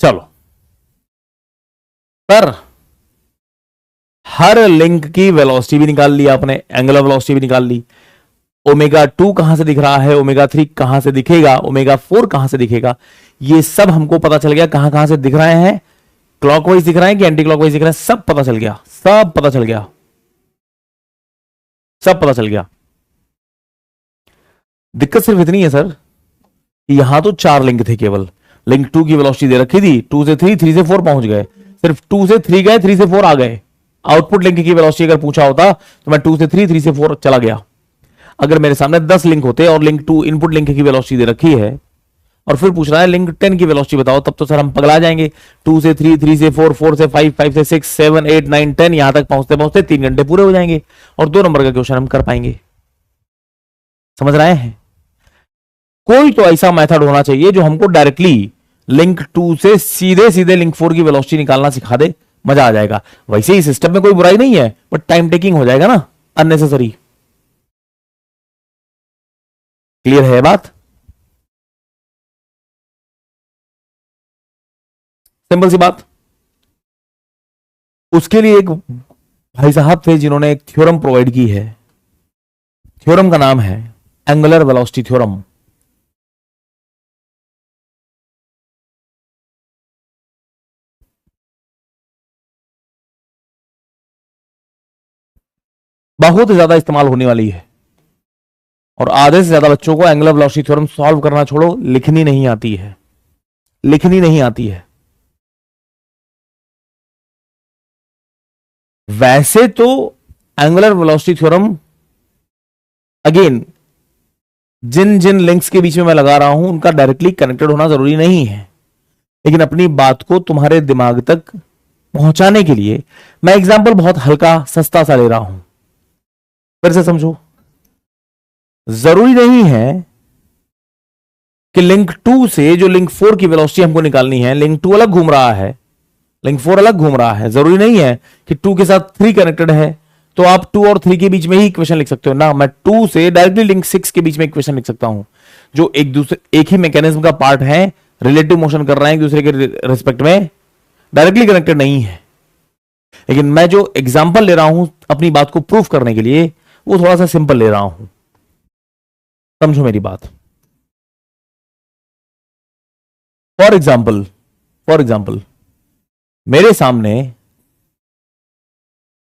चलो सर, हर लिंक की वेलोसिटी भी निकाल ली आपने, एंगुलर वेलोसिटी भी निकाल ली, ओमेगा 2 कहां से दिख रहा है, ओमेगा 3 कहां से दिखेगा, ओमेगा 4 कहां से दिखेगा, ये सब हमको पता चल गया। कहां कहां से दिख रहे हैं, क्लॉकवाइज दिख रहे हैं कि एंटी क्लॉकवाइज दिख रहे हैं, सब पता चल गया, सब पता चल गया, सब पता चल गया। दिक्कत सिर्फ इतनी है सर, यहां तो 4 लिंक थे केवल, लिंक 2 की वेलोसिटी दे रखी थी, 2 से 3, 3 से 4 पहुंच गए, सिर्फ 2 से 3 गए, 3 से 4 आ गए। आउटपुट लिंक की वेलोसिटी अगर पूछा होता तो मैं 2 से 3, 3 से 4 चला गया। अगर मेरे सामने 10 लिंक होते और लिंक 2 इनपुट लिंक की वेलोसिटी दे रखी है और फिर पूछ रहा है लिंक 10 की वेलोसिटी बताओ, तब तो सर हम पगला जाएंगे। 2 से 3, 3 से 4, 4 से 5, 5 से 6, 7, 8, 9, 10 यहां तक पहुंचते पहुंचते 3 घंटे पूरे हो जाएंगे और 2 नंबर का क्वेश्चन हम कर पाएंगे। समझ रहे हैं? कोई तो ऐसा मेथड होना चाहिए जो हमको डायरेक्टली लिंक 2 से सीधे सीधे लिंक 4 की वेलोसिटी निकालना सिखा दे, मजा आ जाएगा। वैसे ही सिस्टम में कोई बुराई नहीं है, बट टाइम टेकिंग हो जाएगा ना, अननेसेसरी। क्लियर है बात? सिंपल सी बात। उसके लिए एक भाई साहब थे जिन्होंने एक थ्योरम प्रोवाइड की है, थ्योरम का नाम है एंगुलर वेलोसिटी थ्योरम। बहुत ज्यादा इस्तेमाल होने वाली है और आधे से ज्यादा बच्चों को एंगुलर वेलोसिटी थ्योरम सॉल्व करना छोड़ो, लिखनी नहीं आती है, लिखनी नहीं आती है। वैसे तो एंगुलर वेलोसिटी थ्योरम अगेन जिन जिन लिंक्स के बीच में मैं लगा रहा हूं उनका डायरेक्टली कनेक्टेड होना जरूरी नहीं है, लेकिन अपनी बात को तुम्हारे दिमाग तक पहुंचाने के लिए मैं एग्जांपल बहुत हल्का सस्ता सा ले रहा हूं। फिर से समझो, जरूरी नहीं है कि लिंक 2 से जो लिंक 4 की वेलोसिटी हमको निकालनी है, लिंक 2 अलग घूम रहा है, लिंक 4 अलग घूम रहा है, जरूरी नहीं है कि 2 के साथ 3 कनेक्टेड है तो आप 2 और 3 के बीच में ही इक्वेशन लिख सकते हो ना। मैं 2 से डायरेक्टली लिंक 6 के बीच में इक्वेशन लिख सकता हूं, जो एक ही मैकेनिज्म का पार्ट है, रिलेटिव मोशन कर रहे हैं एक दूसरे के रिस्पेक्ट में, डायरेक्टली कनेक्टेड नहीं है। लेकिन मैं जो एग्जांपल ले रहा हूं अपनी बात को प्रूफ करने के लिए, वो थोड़ा सा सिंपल ले रहा हूं, समझो मेरी बात। फॉर एग्जाम्पल मेरे सामने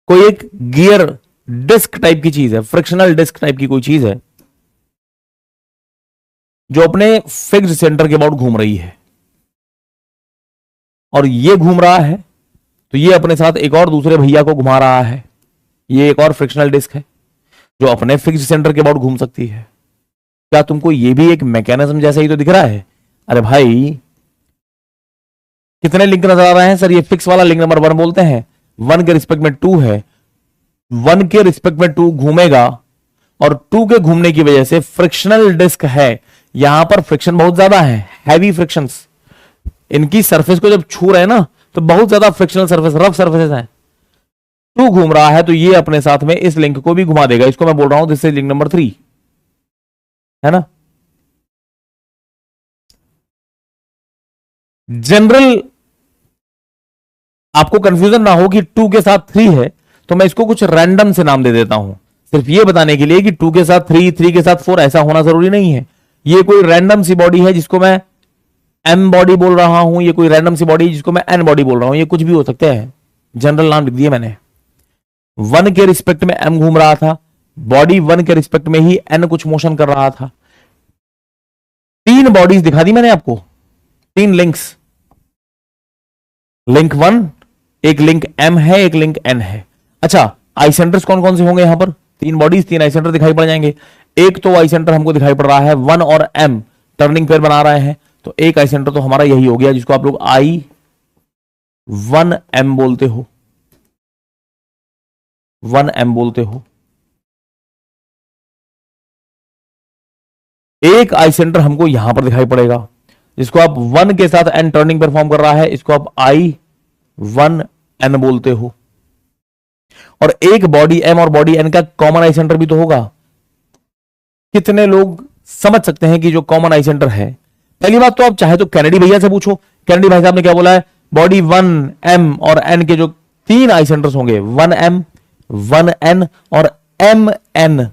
कोई एक गियर डिस्क टाइप की चीज है, फ्रिक्शनल डिस्क टाइप की कोई चीज है जो अपने फिक्स्ड सेंटर के अबाउट घूम रही है, और ये घूम रहा है तो ये अपने साथ एक और दूसरे भैया को घुमा रहा है। ये एक और फ्रिक्शनल डिस्क है जो अपने फिक्स्ड सेंटर के अबाउट घूम सकती है। क्या तुमको ये भी एक मैकेनिज्म जैसा ही तो दिख रहा है? अरे भाई कितने लिंक नजर आ रहे हैं सर? ये फिक्स वाला लिंक नंबर 1 बोलते हैं, 1 के रिस्पेक्ट में 2 है, 1 के रिस्पेक्ट में 2 घूमेगा और 2 के घूमने की वजह से फ्रिक्शनल डिस्क है, यहां पर फ्रिक्शन बहुत ज्यादा है, हैवी फ्रिक्शंस। इनकी सरफेस को जब छू रहे हैं ना तो बहुत ज्यादा फ्रिक्शनल सरफेस, रफ सरफेसेस हैं। 2 घूम रहा है तो ये अपने साथ में इस लिंक को भी घुमा देगा, इसको मैं बोल रहा हूं दिस इज लिंक नंबर 3, है ना। जनरल आपको कंफ्यूजन ना हो कि 2 के साथ 3 है तो मैं इसको कुछ रैंडम से नाम दे देता हूं, सिर्फ ये बताने के लिए कि 2 के साथ 3, 3 के साथ 4 ऐसा होना जरूरी नहीं है। ये कोई रैंडम सी बॉडी है जिसको मैं एम बॉडी बोल रहा हूं, ये कोई रैंडम सी बॉडी जिसको मैं एन बॉडी बोल रहा हूं, ये कुछ भी हो सकते हैं, जनरल नाम लिख दिए मैंने। 1 के रिस्पेक्ट में एम घूम रहा था, बॉडी 1 के रिस्पेक्ट में ही एन कुछ मोशन कर रहा था। 3 बॉडीज दिखा दी मैंने आपको, 3 लिंक्स, लिंक 1, एक लिंक एम है, एक लिंक एन है। अच्छा, आई सेंटर्स कौन कौन से होंगे यहां पर? 3 बॉडीज, 3 आई सेंटर दिखाई पड़ जाएंगे। एक तो आई सेंटर हमको दिखाई पड़ रहा है 1 और एम टर्निंग पेयर बना रहे हैं, तो एक आई सेंटर तो हमारा यही हो गया जिसको आप लोग I1M बोलते हो, 1M बोलते हो। एक आई सेंटर हमको यहां पर दिखाई पड़ेगा जिसको आप 1 के साथ एन टर्निंग परफॉर्म कर रहा है, इसको आप I1N बोलते हो। और एक बॉडी एम और बॉडी एन का कॉमन आई सेंटर भी तो होगा। कितने लोग समझ सकते हैं कि जो कॉमन आई सेंटर है? पहली बात तो आप चाहे तो कैनेडी भैया से पूछो, कैनेडी भाई साहब ने क्या बोला है, बॉडी 1 एम और एन के जो 3 आई सेंटर्स होंगे, 1M 1N और MN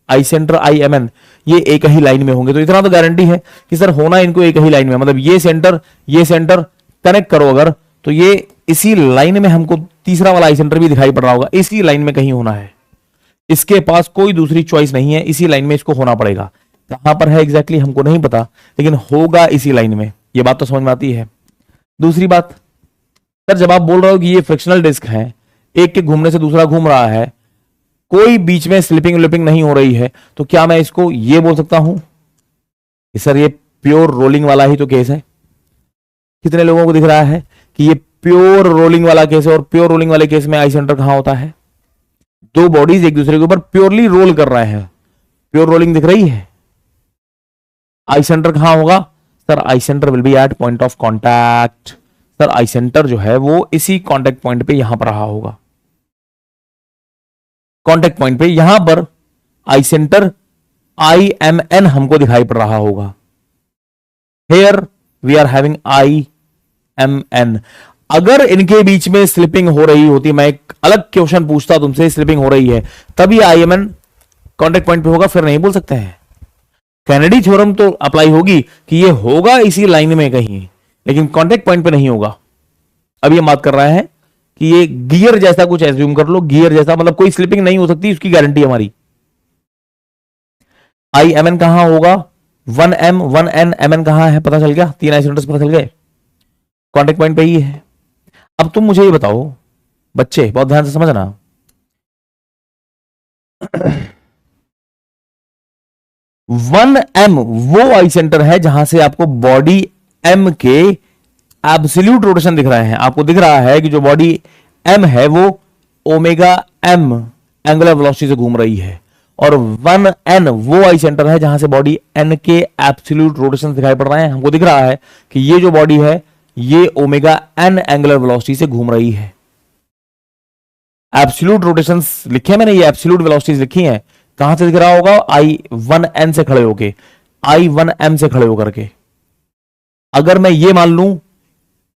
आई सेंटर IMN, ये एक ही लाइन में होंगे। तो इतना तो गारंटी है कि सर होना इनको एक ही लाइन में, मतलब ये सेंटर कनेक्ट करो अगर, तो ये इसी लाइन में हमको तीसरा वाला आई सेंटर भी दिखाई पड़ रहा होगा, इसी लाइन में कहीं होना है। इसके पास कोई दूसरी चॉइस नहीं है, इसी लाइन में इसको होना पड़ेगा। कहां पर है एग्जैक्टली हमको नहीं पता, लेकिन होगा इसी लाइन में, ये बात तो समझ में आती है। दूसरी बात सर, जब आप बोल रहे हो कि ये फ्रिक्शनल डिस्क है, एक के घूमने से दूसरा घूम रहा है, कोई बीच में स्लिपिंग विलिपिंग नहीं हो रही है, तो क्या मैं इसको ये बोल सकता हूं कि सर ये प्योर रोलिंग वाला ही तो केस है? कितने लोगों को दिख रहा है कि ये प्योर रोलिंग वाला केस है? और प्योर रोलिंग वाले केस में आई सेंटर कहां होता है? दो बॉडीज एक दूसरे के ऊपर प्योरली रोल कर रहे हैं, प्योर रोलिंग दिख रही है। आई सेंटर कहां होगा sir? I centre will be at point of contact. Sir I centre जो है वो इसी कॉन्टैक्ट पॉइंट पे यहां पर रहा होगा, कॉन्टैक्ट पॉइंट पे यहां पर आई सेंटर IMN हमको दिखाई पड़ रहा होगा। Here we are having IMN। अगर इनके बीच में स्लिपिंग हो रही होती, मैं एक अलग क्वेश्चन पूछता तुमसे, स्लिपिंग हो रही है तभी IMN कॉन्टैक्ट पॉइंट पे होगा, फिर नहीं बोल सकते हैं। कैनेडी थ्योरम तो अप्लाई होगी कि ये होगा इसी लाइन में कहीं, लेकिन कॉन्टैक्ट पॉइंट पे नहीं होगा। अब ये बात कर रहा है कि ये गियर जैसा कुछ एज्यूम कर लो, गियर जैसा, मतलब कोई स्लिपिंग नहीं हो सकती, उसकी गारंटी हमारी। IMN कहां होगा? 1M 1N MN कहां है? पता चल गया, तीन आइसोटोप्स पता चल गए, कॉन्टैक्ट पॉइंट पे ही है। अब तुम मुझे ये बताओ बच्चे, बहुत ध्यान से समझना, 1M वो आई सेंटर है जहां से आपको बॉडी M के एब्सोल्यूट रोटेशन दिख रहे हैं। आपको दिख रहा है कि जो बॉडी M है वो ओमेगा M एंगुलर वेलोसिटी से घूम रही है, और 1N वो आई सेंटर है जहां से बॉडी N के एब्सोल्यूट रोटेशन दिखाई पड़ रहे हैं। हमको दिख रहा है कि ये जो बॉडी है ये ओमेगा N एंगुलर वेलोसिटी से घूम रही है। एब्सोल्यूट रोटेशंस लिखे हैं मैंने, ये एब्सोल्यूट वेलोसिटीज लिखी हैं। कहां से दिख रहा होगा? I1N से खड़े होके, I1M से खड़े होकर के। अगर मैं ये मान लूं,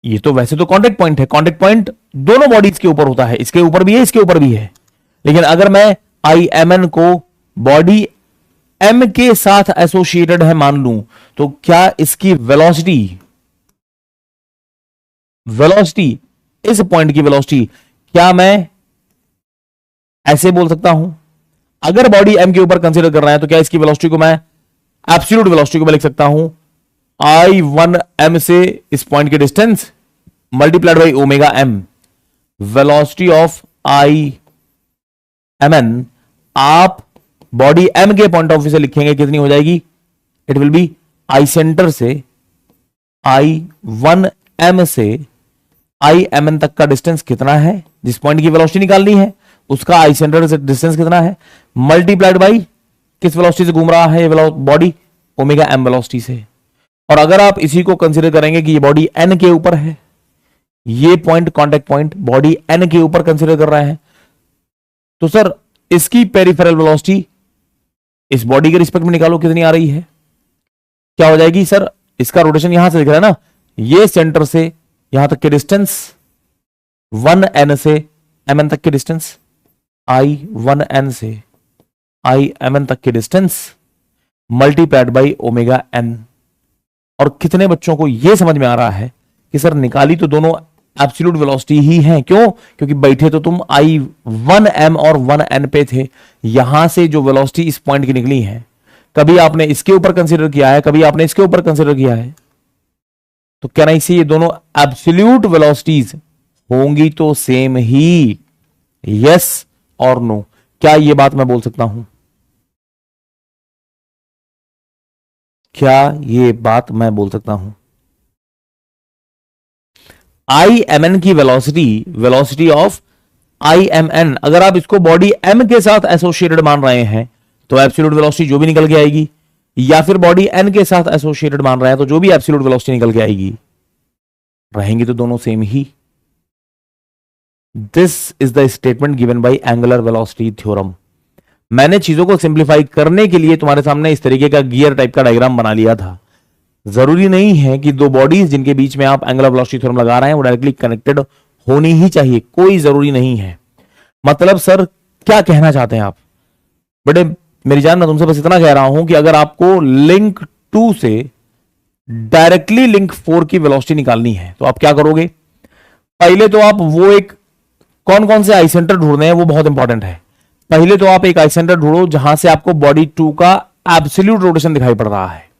ये तो वैसे तो कॉन्टैक्ट पॉइंट है, कॉन्टैक्ट पॉइंट दोनों बॉडीज के ऊपर होता है, इसके ऊपर भी है इसके ऊपर भी है, लेकिन अगर मैं IMN को बॉडी M के साथ एसोसिएटेड है मान लूं, तो क्या इसकी वेलोसिटी इस पॉइंट की वेलोसिटी क्या मैं ऐसे बोल सकता हूं? अगर बॉडी M के ऊपर कंसीडर कर रहा है तो क्या इसकी वेलोसिटी को मैं, एब्सोल्यूट वेलोसिटी को मैं लिख सकता हूं I1M से इस पॉइंट की distance multiplied by omega M। Velocity of IMN आप बॉडी M के पॉइंट ऑफ व्यू से लिखेंगे, कितनी हो जाएगी? It will be I centre से I1M से IMN तक का डिस्टेंस कितना है, जिस पॉइंट की वेलोसिटी निकालनी है उसका आई सेंटर से डिस्टेंस कितना है, मल्टीप्लाइड बाई किस वेलोसिटी से घूम रहा है ये बॉडी, ओमेगा M वेलोसिटी से। और अगर आप इसी को कंसीडर करेंगे कि ये बॉडी N के ऊपर है, ये point contact point body N के ऊपर कंसीडर कर रहा है, तो सर इसकी पेरिफेरल वेलोसिटी इस बॉडी के रिस्पेक्ट में निकालो कितनी आ रही है, क्या हो जाएगी? सर इसका रोटेशन यहां से दिख रहा है ना, ये सेंटर से यहां तक के डिस्टेंस 1N से MN तक के डिस्टेंस, I1N से IMN तक के distance multiplied by omega N। और कितने बच्चों को यह समझ में आ रहा है कि सर निकाली तो दोनों एब्सोल्यूट वेलोसिटी ही हैं, क्यों? क्योंकि बैठे तो तुम I1M और 1N पे थे, यहां से जो वेलोसिटी इस पॉइंट की निकली है, कभी आपने इसके ऊपर कंसीडर किया है, कभी आपने इसके ऊपर कंसीडर किया है, तो क्या नहीं से ये दोनों एब्सोल्यूट वेलोसिटीज होंगी तो सेम ही? यस और नो? क्या ये बात मैं बोल सकता हूं? क्या ये बात मैं बोल सकता हूं? IMN की वेलोसिटी ऑफ IMN, अगर आप इसको बॉडी M के साथ एसोसिएटेड मान रहे हैं तो एब्सोल्यूट वेलोसिटी जो भी निकल के आएगी, या फिर बॉडी N के साथ एसोसिएटेड मान रहे हैं तो जो भी एब्सोल्यूट वेलोसिटी निकल के आएगी, रहेंगी तो दोनों same he. This is the statement given by angular velocity theorem. मैंने चीजों को सिंप्लीफाई करने के लिए तुम्हारे सामने इस तरीके का गियर टाइप का डायग्राम बना लिया था। जरूरी नहीं है कि दो बॉडीज जिनके बीच में आप एंगुलर वेलोसिटी थ्योरम लगा रहे हैं वो डायरेक्टली कनेक्टेड होनी ही चाहिए, कोई जरूरी नहीं है। मतलब सर क्या कहना चाहते हैं आप? बेटे मेरी जान, मैं तुमसे बस इतना कह रहा हूं कि अगर आपको लिंक 2 से डायरेक्टली लिंक 4 की वेलोसिटी निकालनी है तो आप क्या करोगे? पहले तो आप वो एक कौन कौन से आई सेंटर ढूंढने हैं वो बहुत इंपॉर्टेंट है। पहले तो आप एक आई सेंटर ढूंढो जहां से आपको बॉडी 2 का एब्सोल्यूट रोटेशन दिखाई पड़ रहा है,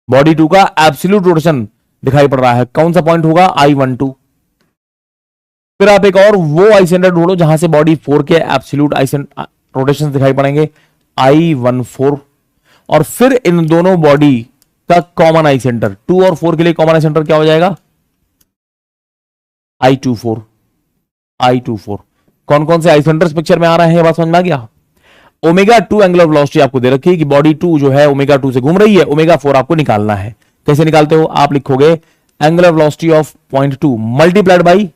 बॉडी 2 का एब्सोल्यूट रोटेशन दिखाई पड़ रहा है। कौन सा पॉइंट होगा? I12। फिर आप एक और वो आई सेंटर ढूंढो जहां से बॉडी 4 के एब्सोल्यूट रोटेशन दिखाई पड़ेंगे, I14। और फिर इन दोनों बॉडी का कॉमन आई सेंटर, 2 और 4 के लिए कॉमन आई सेंटर क्या हो जाएगा? I24। I24 कौन कौन से आई सेंटर्स पिक्चर में आ रहे हैं, ये बात समझ में आ गया? ओमेगा 2 एंगुलर वेलोसिटी आपको दे रखी है कि बॉडी 2 जो है ओमेगा 2 से घूम रही है, ओमेगा 4 आपको निकालना है। कैसे निकालते हो? आप लिखोगे angular velocity of point 2 multiplied by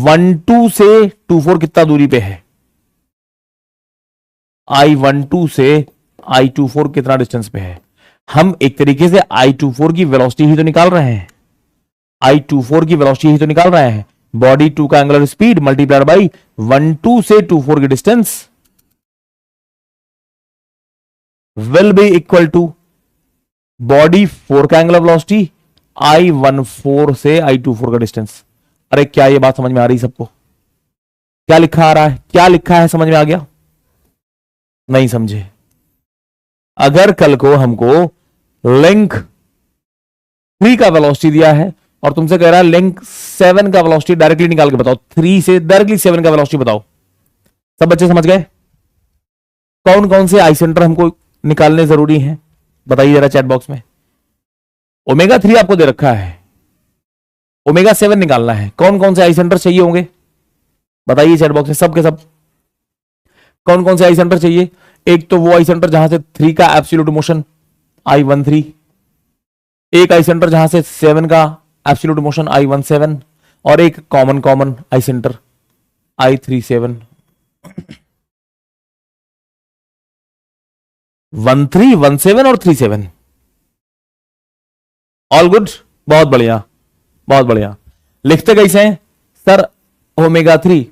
12 से 24 कितना दूरी पे है? I12 से I24 कितना डिस्टेंस पे है? हम एक तरीके से I24 की वेलोसिटी ही तो निकाल रहे हैं, I24 की वेलोसिटी ही तो निकाल रहे हैं। बॉडी 2 का एंगुलर स्पीड मल्टीप्लाइड बाई 12 से 24 की distance will be equal to body 4 का एंगुलर वेलोसिटी I14 से I24 का डिस्टेंस। अरे क्या ये बात समझ में आ रही सबको? क्या लिखा आ रहा है? क्या लिखा है समझ में आ गया? नहीं समझे? अगर कल को हमको लिंक 3 का वेलोसिटी दिया है और तुमसे कह रहा है लिंक 7 का वेलोसिटी डायरेक्टली निकाल के बताओ, 3 से डायरेक्टली 7 का वेलोसिटी बताओ, सब बच्चे समझ गए? कौन कौन से आई सेंटर हमको निकालने जरूरी हैं बताइए जरा चैट बॉक्स में। ओमेगा 3 आपको दे रखा है, ओमेगा 7 निकालना है, कौन कौन से आई सेंटर चाहिए होंगे बताइए चैट बॉक्स में, सब के सब कौन कौन से आई सेंटर चाहिए? एक तो वो आई सेंटर जहां से 3 का एब्सोल्यूट मोशन I13, एक आई सेंटर जहां से 7 का एब्सोल्यूट मोशन I17 और एक कॉमन आई सेंटर I37। 13, 17 और 37 ऑल गुड, बहुत बढ़िया बहुत बढ़िया। लिखते कैसे हैं सर? ओमेगा 3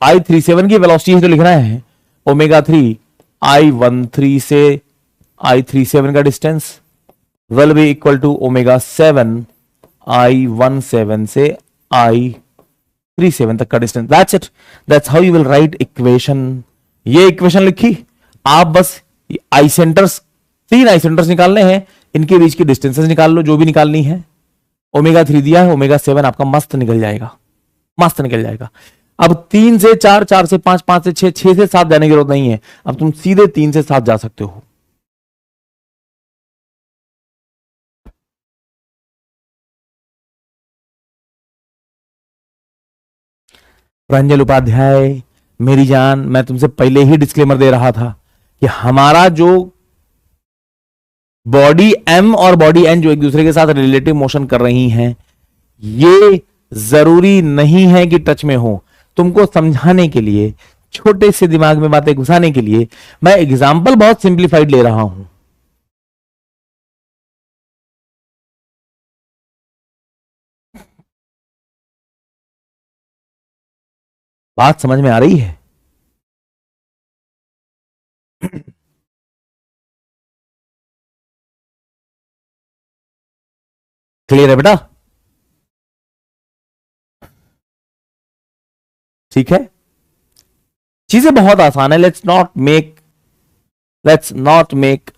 I37 की वेलोसिटी ही तो लिखना है, ओमेगा 3 I13 से I37 का distance will be equal to omega 7 I17 से I37 तक का distance. That's it, that's how you will write equation. ये इक्वेशन लिखी, आप बस आई सेंटर्स, 3 आई सेंटर्स निकालने हैं, इनके बीच की डिस्टेंसेस निकाल लो जो भी निकालनी है। ओमेगा 3 दिया है, ओमेगा 7 आपका मस्त निकल जाएगा, मस्त निकल जाएगा। अब 3 से 4, 4 से 5, 5 से 6, 6 से 7 जाने की जरूरत नहीं है, अब तुम सीधे 3 से 7 जा सकते हो। रंजल उपाध्याय मेरी जान, मैं तुमसे पहले ही डिस्क्लेमर दे रहा था कि हमारा जो बॉडी M और बॉडी N जो एक दूसरे के साथ रिलेटिव मोशन कर रही हैं, ये जरूरी नहीं है कि टच में हो। तुमको समझाने के लिए, छोटे से दिमाग में बातें घुसाने के लिए मैं एग्जाम्पल बहुत सिंप्लीफाइड ले रहा हूं। बात समझ में आ रही है? क्लियर है बेटा? ठीक है, चीजें बहुत आसान है। Let's not make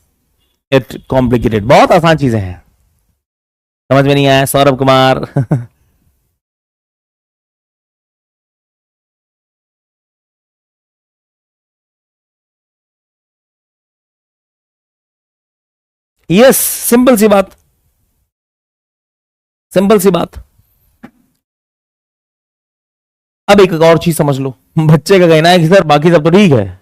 it complicated. बहुत आसान चीजें हैं, समझ में नहीं आया सौरभ कुमार? यस, सिंपल सी बात, सिंपल सी बात। अब एक और चीज समझ लो, बच्चे का कहना है कि सर बाकी सब तो ठीक है,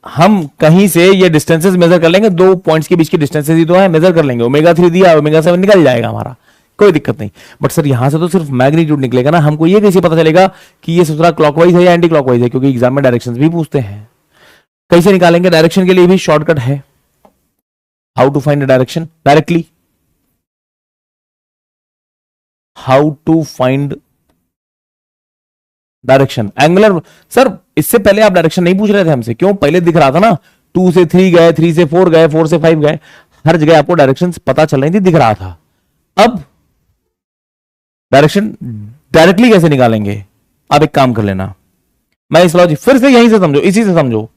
हम कहीं से ये डिस्टेंसेस मेजर कर लेंगे, 2 पॉइंट्स के बीच की डिस्टेंसेस ही तो है, मेजर कर लेंगे। ओमेगा 3 दिया, ओमेगा 7 निकल जाएगा हमारा, कोई दिक्कत नहीं। बट सर यहां से तो सिर्फ मैग्नीट्यूड निकलेगा ना, हमको ये कैसे पता चलेगा कि ये सूत्र क्लॉकवाइज है या एंटी क्लॉकवाइज है? क्योंकि एग्जाम में डायरेक्शंस भी पूछते हैं। कैसे निकालेंगे? डायरेक्शन के लिए भी शॉर्टकट है। How to find direction directly, how to find direction angular. Sir इससे पहले आप डायरेक्शन नहीं पूछ रहे थे हमसे, क्यों? पहले दिख रहा था ना, 2 से 3 गए, 3 से 4 गए, 4 से 5 गए, हर जगह आपको डायरेक्शन पता चल रही थी, दिख रहा था। अब डायरेक्शन डायरेक्टली कैसे निकालेंगे? अब एक काम कर लेना, मैं इस लॉजिक फिर से यहीं से समझो, इसी से समझो।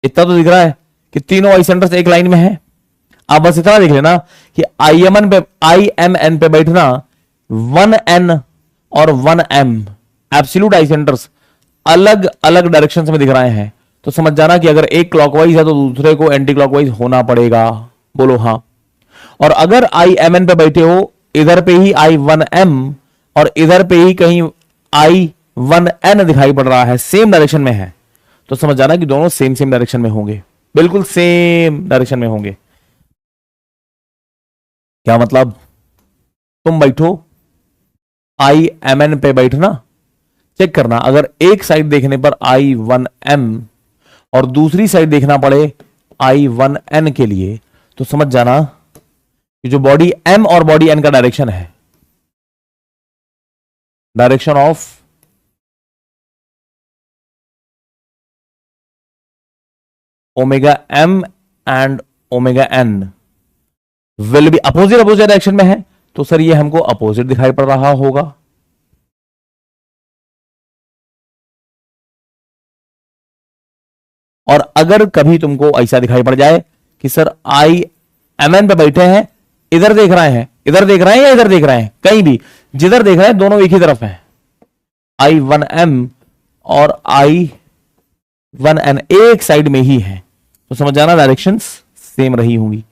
इतना तो दिख रहा है कि तीनों आई सेंटर्स एक लाइन में है। आप बस इतना देख लेना कि IMN पे बैठना 1N और 1M एब्सोल्यूट आई सेंटर्स अलग अलग डायरेक्शन में दिख रहे हैं, तो समझ जाना कि अगर एक क्लॉकवाइज है तो दूसरे को एंटी क्लॉकवाइज होना पड़ेगा। बोलो हाँ। और अगर IMN पे बैठे हो, इधर पे ही I1M और इधर पे ही कहीं I1N दिखाई पड़ रहा है, सेम डायरेक्शन में है, तो समझ जाना कि दोनों सेम डायरेक्शन में होंगे, बिल्कुल सेम डायरेक्शन में होंगे। क्या मतलब? तुम बैठो IMN पे बैठना, चेक करना, अगर एक साइड देखने पर I1M और दूसरी साइड देखना पड़े I1N के लिए, तो समझ जाना कि जो बॉडी M और बॉडी N का डायरेक्शन है, direction of omega M and omega N will be opposite direction में है, तो सर ये हमको अपोजिट दिखाई पड़ रहा होगा। और अगर कभी तुमको ऐसा दिखाई पड़ जाए कि सर IMN पे बैठे हैं, इधर देख रहे हैं, इधर देख रहे हैं या इधर देख रहे हैं, कहीं भी जिधर देख रहे हैं दोनों एक ही तरफ हैं, I1M और I1N एक साइड में ही है, तो समझ जाना डायरेक्शंस सेम रही होंगी।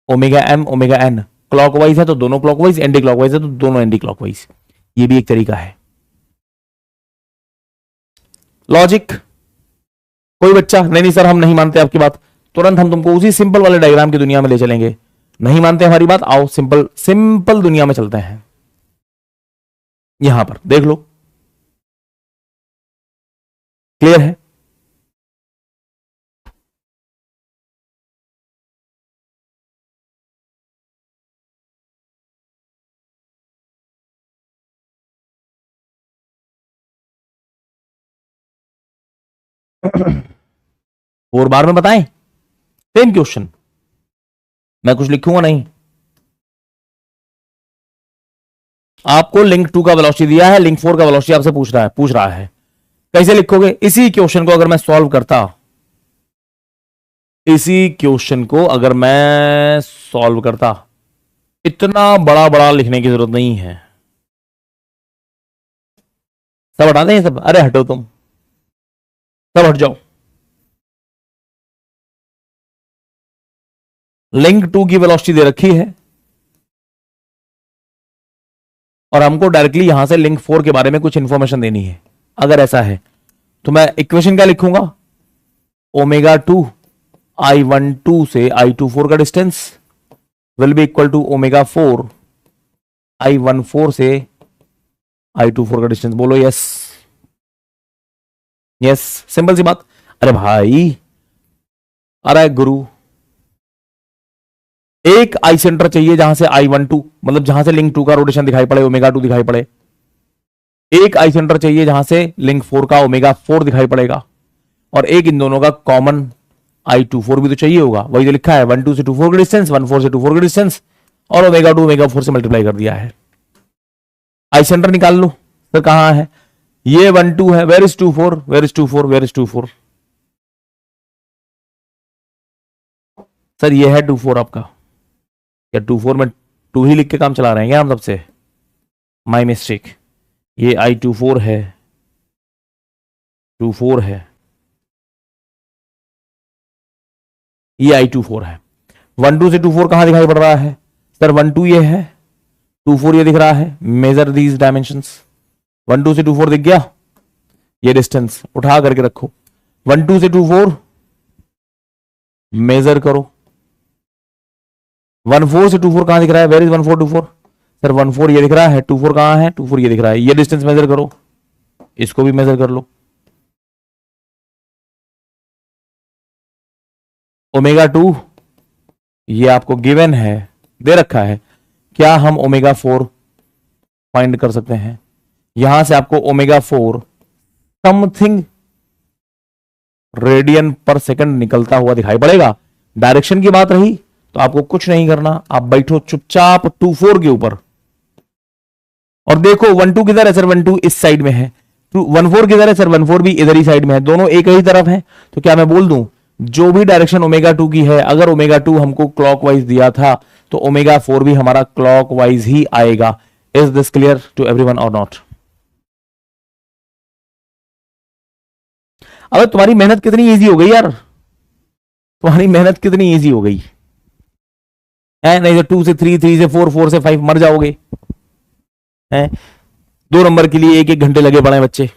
Omega M omega N clockwise है तो दोनों क्लॉकवाइज, एंटी क्लॉकवाइज है तो दोनों एंटी क्लॉकवाइज, ये भी एक तरीका है। लॉजिक? कोई बच्चा नहीं सर हम नहीं मानते आपकी बात, तुरंत हम तुमको उसी सिंपल वाले डायग्राम की दुनिया में ले चलेंगे। नहीं मानते हमारी बात, आओ सिंपल दुनिया में चलते हैं। यहां पर देख लो, क्लियर है? और बार में बताएं, सेम क्वेश्चन, मैं कुछ लिखूंगा नहीं। आपको लिंक 2 का वेलोसिटी दिया है, लिंक 4 का वेलोसिटी आपसे पूछ रहा है कैसे लिखोगे। इसी क्वेश्चन को अगर मैं सॉल्व करता, इसी क्वेश्चन को अगर मैं सॉल्व करता, इतना बड़ा बड़ा लिखने की जरूरत नहीं है, सब हटा दें सब, अरे हटो तुम, सब हट जाओ। लिंक 2 की वेलोसिटी दे रखी है और हमको डायरेक्टली यहां से लिंक 4 के बारे में कुछ इंफॉर्मेशन देनी है। अगर ऐसा है तो मैं इक्वेशन क्या लिखूंगा, ओमेगा 2 I12 से I24 का distance will be equal to omega 4 I14 से I24 का डिस्टेंस। बोलो यस यस, सिंपल सी बात। अरे भाई, अरे गुरु, एक आई सेंटर चाहिए जहां से I12 मतलब जहां से लिंक 2 का रोटेशन दिखाई पड़े, ओमेगा 2 दिखाई पड़े। एक आई सेंटर चाहिए जहां से लिंक 4 का ओमेगा 4 दिखाई पड़ेगा, और एक इन दोनों का कॉमन I24 भी तो चाहिए होगा। वही जो लिखा है 12 से 24 का डिस्टेंस, 14 से 24 का डिस्टेंस, और ओमेगा 2 ओमेगा 4 से मल्टीप्लाई कर दिया है। आई सेंटर निकाल लो सर, कहां है ये 12 है, where is 24, where is 24, where is 24। Sir ये है 24 आपका, या 24 में 2 ही लिख के काम चला रहे हैं क्या हम सबसे, माई मिस्टेक। ये I24 है, 24 है, ये I24 है। 12 से 24 कहां दिखाई पड़ रहा है सर, 12 ये है, 24 ये दिख रहा है। मेजर दीज डायमेंशंस, 12 से 24 दिख गया, ये डिस्टेंस उठा करके रखो। 12 से 24 मेजर करो। 14 से 24 कहां दिख रहा है, वेयर इज 14 24 सर, 14 ये दिख रहा है, 24 कहां है, 24 ये दिख रहा है। ये डिस्टेंस मेजर करो, इसको भी मेजर कर लो। ओमेगा 2 ये आपको गिवन है, दे रखा है। क्या हम ओमेगा 4 फाइंड कर सकते हैं? यहां से आपको ओमेगा 4 समथिंग रेडियन पर सेकंड निकलता हुआ दिखाई पड़ेगा। डायरेक्शन की बात रही तो आपको कुछ नहीं करना, आप बैठो चुपचाप 24 के ऊपर और देखो 12 किधर है सर, 12 इस साइड में है, 1/4 किधर है सर? 1/4 भी इधर ही साइड में है, दोनों एक ही तरफ है। तो क्या मैं बोल दूं जो भी डायरेक्शन ओमेगा 2 की है, अगर ओमेगा 2 हमको क्लॉकवाइज दिया था तो ओमेगा 4 भी हमारा क्लॉकवाइज ही आएगा। Is this clear to everyone और नॉट? अब तुम्हारी मेहनत कितनी इजी हो गई यार, तुम्हारी मेहनत कितनी इजी हो गई है। नहीं तो 2 से 3, 3 से 4, 4 से 5 मर जाओगे हैं। 2 नंबर के लिए 1-1 घंटे लगे पड़े बच्चे।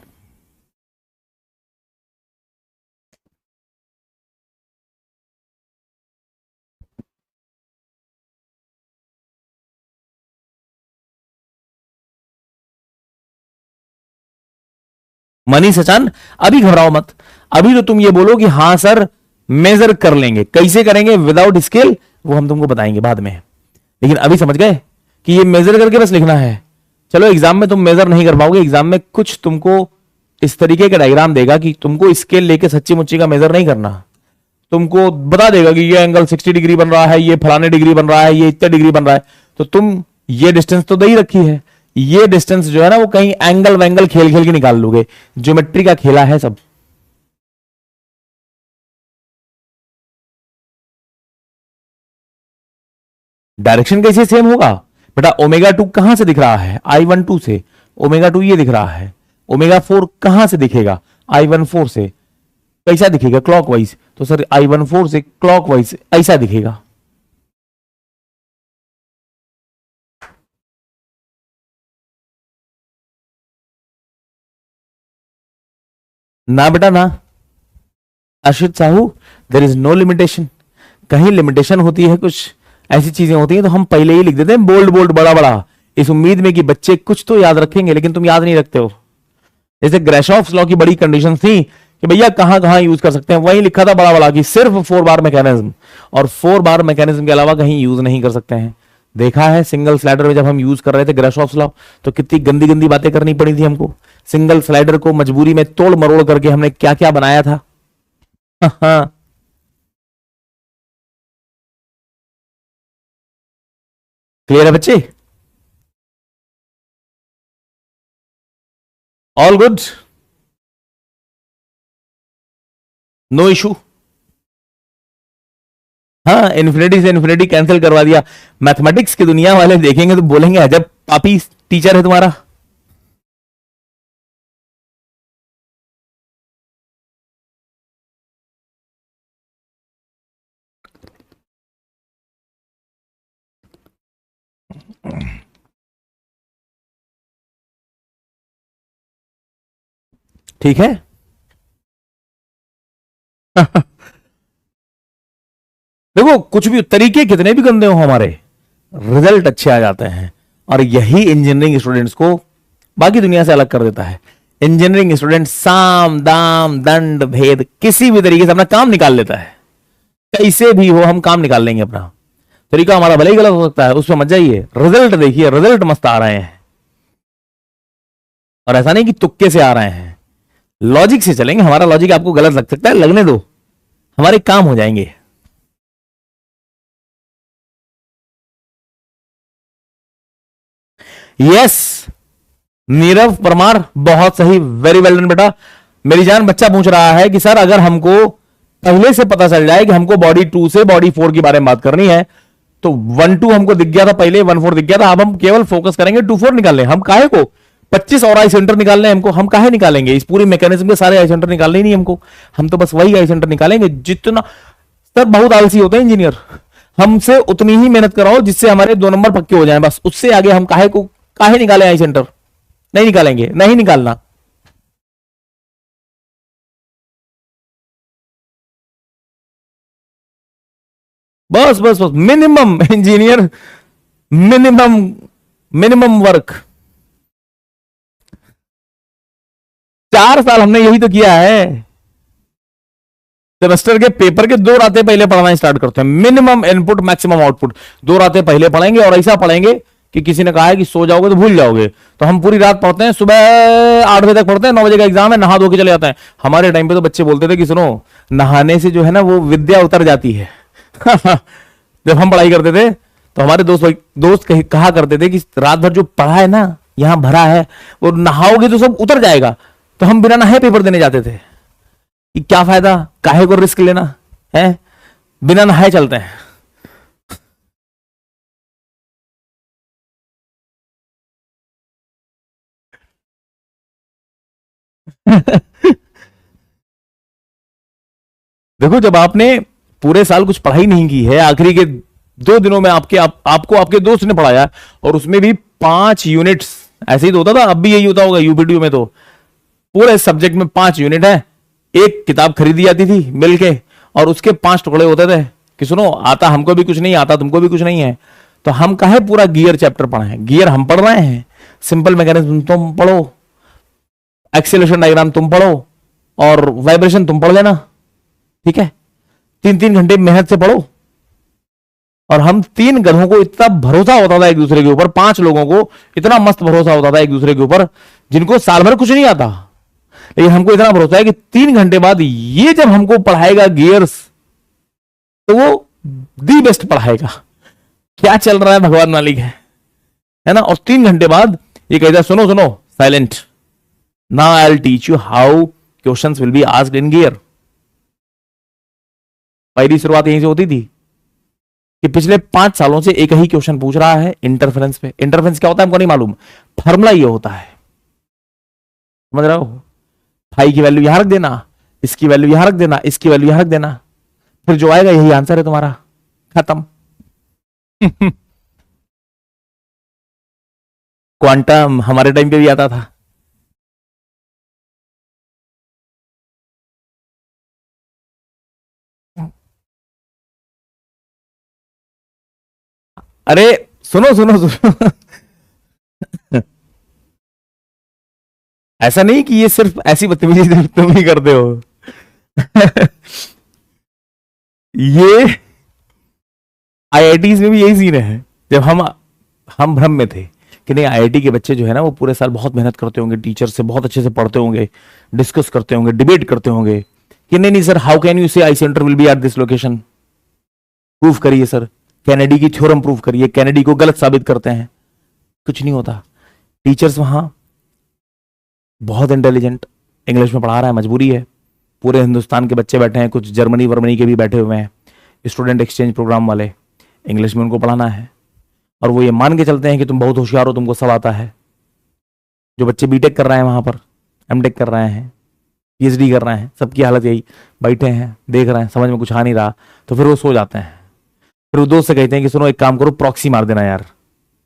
मनी सचान अभी घबराओ मत, अभी तो तुम ये बोलो कि हां सर मेजर कर लेंगे। कैसे करेंगे विदाउट स्केल वो हम तुमको बताएंगे बाद में, लेकिन अभी समझ गए कि ये मेजर करके बस लिखना है। चलो एग्जाम में तुम मेजर नहीं कर पाओगे, एग्जाम में कुछ तुमको इस तरीके का डायग्राम देगा कि तुमको स्केल लेके सच्ची मुच्ची का मेजर नहीं करना, तुमको बता देगा कि ये एंगल 60 डिग्री बन रहा है, ये फलाने डिग्री बन रहा है, ये इतने डिग्री बन रहा है। तो तुम ये डिस्टेंस तो दे ही रखी है, ये डिस्टेंस जो है ना वो कहीं एंगल वैंगल खेल खेल के निकाल लोगे। ज्योमेट्री का खेला है सब। डायरेक्शन कैसे सेम होगा बेटा? ओमेगा 2 कहां से दिख रहा है? I12 से। ओमेगा 2 ये दिख रहा है। ओमेगा 4 कहां से दिखेगा? I14 से। कैसा दिखेगा? क्लॉकवाइज। तो सर I14 से क्लॉकवाइज ऐसा दिखेगा। ना बेटा ना, Arshit Sahu there is no limitation. कहीं लिमिटेशन होती है, कुछ ऐसी चीजें होती हैं तो हम पहले ही लिख देते हैं बोल्ड बोल्ड बड़ा बड़ा, इस उम्मीद में कि बच्चे कुछ तो याद रखेंगे, लेकिन तुम याद नहीं रखते हो। जैसे ग्रेशॉफ्स लॉ की बड़ी कंडीशन थी कि भैया कहां कहां यूज कर सकते हैं, वहीं लिखा था बड़ा बड़ा कि सिर्फ 4 बार मैकेनिज्म, और 4 बार मैकेनिज्म के अलावा कहीं यूज नहीं कर सकते हैं। देखा है सिंगल स्लाइडर में जब हम यूज कर रहे थे ग्रेशॉफ्स लॉ तो कितनी गंदी गंदी बातें करनी पड़ी थी हमको। सिंगल स्लाइडर को मजबूरी में तोड़ मरोड़ करके हमने क्या क्या बनाया था। हाँ, क्लियर है बच्चे? All good, no issue. हाँ, इन्फिनिटी से इन्फिनिटी कैंसिल करवा दिया। मैथमेटिक्स की दुनिया वाले देखेंगे तो बोलेंगे अजब पापी टीचर है तुम्हारा। ठीक है। देखो कुछ भी तरीके कितने भी गंदे हो हमारे, रिजल्ट अच्छे आ जाते हैं, और यही इंजीनियरिंग स्टूडेंट्स को बाकी दुनिया से अलग कर देता है। इंजीनियरिंग स्टूडेंट साम दाम दंड भेद किसी भी तरीके से अपना काम निकाल लेता है। कैसे भी हो हम काम निकाल लेंगे अपना। तरीका हमारा भले ही गलत हो सकता है, उसमें मत जाइए, रिजल्ट देखिए, रिजल्ट मस्त आ रहे हैं। और ऐसा नहीं कि तुक्के से आ रहे हैं, लॉजिक से चलेंगे। हमारा लॉजिक आपको गलत लग सकता है, लगने दो, हमारे काम हो जाएंगे। यस नीरव परमार, बहुत सही, वेरी वेल डन बेटा। मेरी जान बच्चा पूछ रहा है कि सर अगर हमको पहले से पता चल जाए कि हमको बॉडी 2 से बॉडी 4 के बारे में बात करनी है, तो 1-2 हमको दिख गया था पहले, 1-4 दिख गया था, अब हम केवल फोकस करेंगे 2-4 निकालने। हम काहे को 25 और आई सेंटर निकालने हमको, हम काहे निकालेंगे? इस पूरी मैकेनिज्म के सारे आई सेंटर निकालने ही नहीं हमको, हम तो बस वही आई सेंटर निकालेंगे जितना। सर बहुत आलसी होते हैं इंजीनियर, हमसे उतनी ही मेहनत कराओ जिससे हमारे 2 नंबर पक्के हो जाएं, बस उससे आगे हम काहे निकाले आई सेंटर? नहीं निकालेंगे, नहीं निकालना। बस बस बस, minimum engineer, minimum minimum work. 4 साल हमने यही तो किया है। सेमेस्टर के पेपर के 2 रातें पहले पढ़ना स्टार्ट करते हैं। मिनिमम इनपुट मैक्सिमम आउटपुट, 2 रातें पहले पढ़ेंगे, और ऐसा पढ़ेंगे कि किसी ने कहा है कि सो जाओगे तो भूल जाओगे। तो हम पूरी रात पढ़ते हैं, सुबह 8 बजे तक पढ़ते हैं, 9 बजे का एग्जाम है, नहा धो के चले जाते हैं। हमारे टाइम पे तो बच्चे बोलते थे कि सुनो, नहाने से जो है ना वो विद्या उतर जाती है। जब हम पढ़ाई करते थे तो हमारे दोस्त कहा करते थे कि रात भर जो पढ़ा है ना, यहां भरा है, वो नहाओगे तो सब उतर जाएगा। तो हम बिना नहाए पेपर देने जाते थे कि क्या फायदा, काहे को रिस्क लेना है, बिना नहाए चलते हैं। देखो, जब आपने पूरे साल कुछ पढ़ाई नहीं की है, आखिरी के 2 दिनों में आपको आपके दोस्त ने पढ़ाया, और उसमें भी 5 यूनिट्स, ऐसे ही तो होता था, अब भी यही होता होगा यूपीटीयू में, तो पूरे सब्जेक्ट में 5 यूनिट है, एक किताब खरीदी जाती थी मिलके, और उसके 5 टुकड़े होते थे कि सुनो, आता हमको भी कुछ नहीं, आता तुमको भी कुछ नहीं है, तो हम कहे पूरा गियर चैप्टर पढ़े, गियर हम पढ़ रहे हैं, सिंपल मैकेनिज्म तुम पढ़ो, एक्सेलरेशन डायग्राम तुम पढ़ो, और वाइब्रेशन तुम पढ़ लेना, ठीक है। 3-3 घंटे मेहनत से पढ़ो। और हम 3 गधों को इतना भरोसा होता था एक दूसरे के ऊपर, 5 लोगों को इतना मस्त भरोसा होता था एक दूसरे के ऊपर, जिनको साल भर कुछ नहीं आता, लेकिन हमको इतना भरोसा है कि 3 घंटे बाद ये जब हमको पढ़ाएगा गियर्स, तो वो दी बेस्ट पढ़ाएगा, क्या चल रहा है भगवान मालिक है ना। और 3 घंटे बाद ये कहता है, सुनो सुनो silent, now I will teach you how questions will be asked in gear. पहली शुरुआत यहीं से होती थी कि पिछले 5 सालों से एक ही क्वेश्चन पूछ रहा है इंटरफेरेंस पे। इंटरफेरेंस क्या होता है हमको नहीं मालूम, फॉर्मूला ये होता है, समझ रहे हो, फाई की वैल्यू यहां रख देना, इसकी वैल्यू यहां रख देना, इसकी वैल्यू यहां रख देना, फिर जो आएगा यही आंसर है तुम्हारा, खत्म। क्वांटम हमारे टाइम पे भी आता था। अरे सुनो सुनो सुनो, ऐसा नहीं कि ये सिर्फ ऐसी बदतमीजी तुम ही करते हो। ये आईआईटीज में भी यही सीन है। जब हम भ्रम में थे कि नहीं, आईआईटी के बच्चे जो है ना, वो पूरे साल बहुत मेहनत करते होंगे, टीचर से बहुत अच्छे से पढ़ते होंगे, डिस्कस करते होंगे, डिबेट करते होंगे कि नहीं नहीं sir, how can you say I centre will be at this location, proof करिए सर, कैनेडी की थ्योरम प्रूफ करिए, कैनेडी को गलत साबित करते हैं। कुछ नहीं होता। टीचर्स वहां बहुत इंटेलिजेंट, इंग्लिश में पढ़ा रहा है, मजबूरी है, पूरे हिंदुस्तान के बच्चे बैठे हैं, कुछ जर्मनी वर्मनी के भी बैठे हुए हैं, स्टूडेंट एक्सचेंज प्रोग्राम वाले, इंग्लिश में उनको पढ़ाना है, और वो ये मान के चलते हैं कि तुम बहुत होशियार हो, तुमको सब आता है। जो बच्चे बीटेक कर रहे हैं वहां पर, एमटेक कर रहे हैं, पीएचडी कर रहे हैं, सबकी हालत यही, बैठे हैं, देख रहे हैं, समझ में कुछ आ नहीं रहा, तो फिर वो सो जाते हैं। फिर वो दोस्त से कहते हैं कि सुनो एक काम करो, प्रॉक्सी मार देना यार,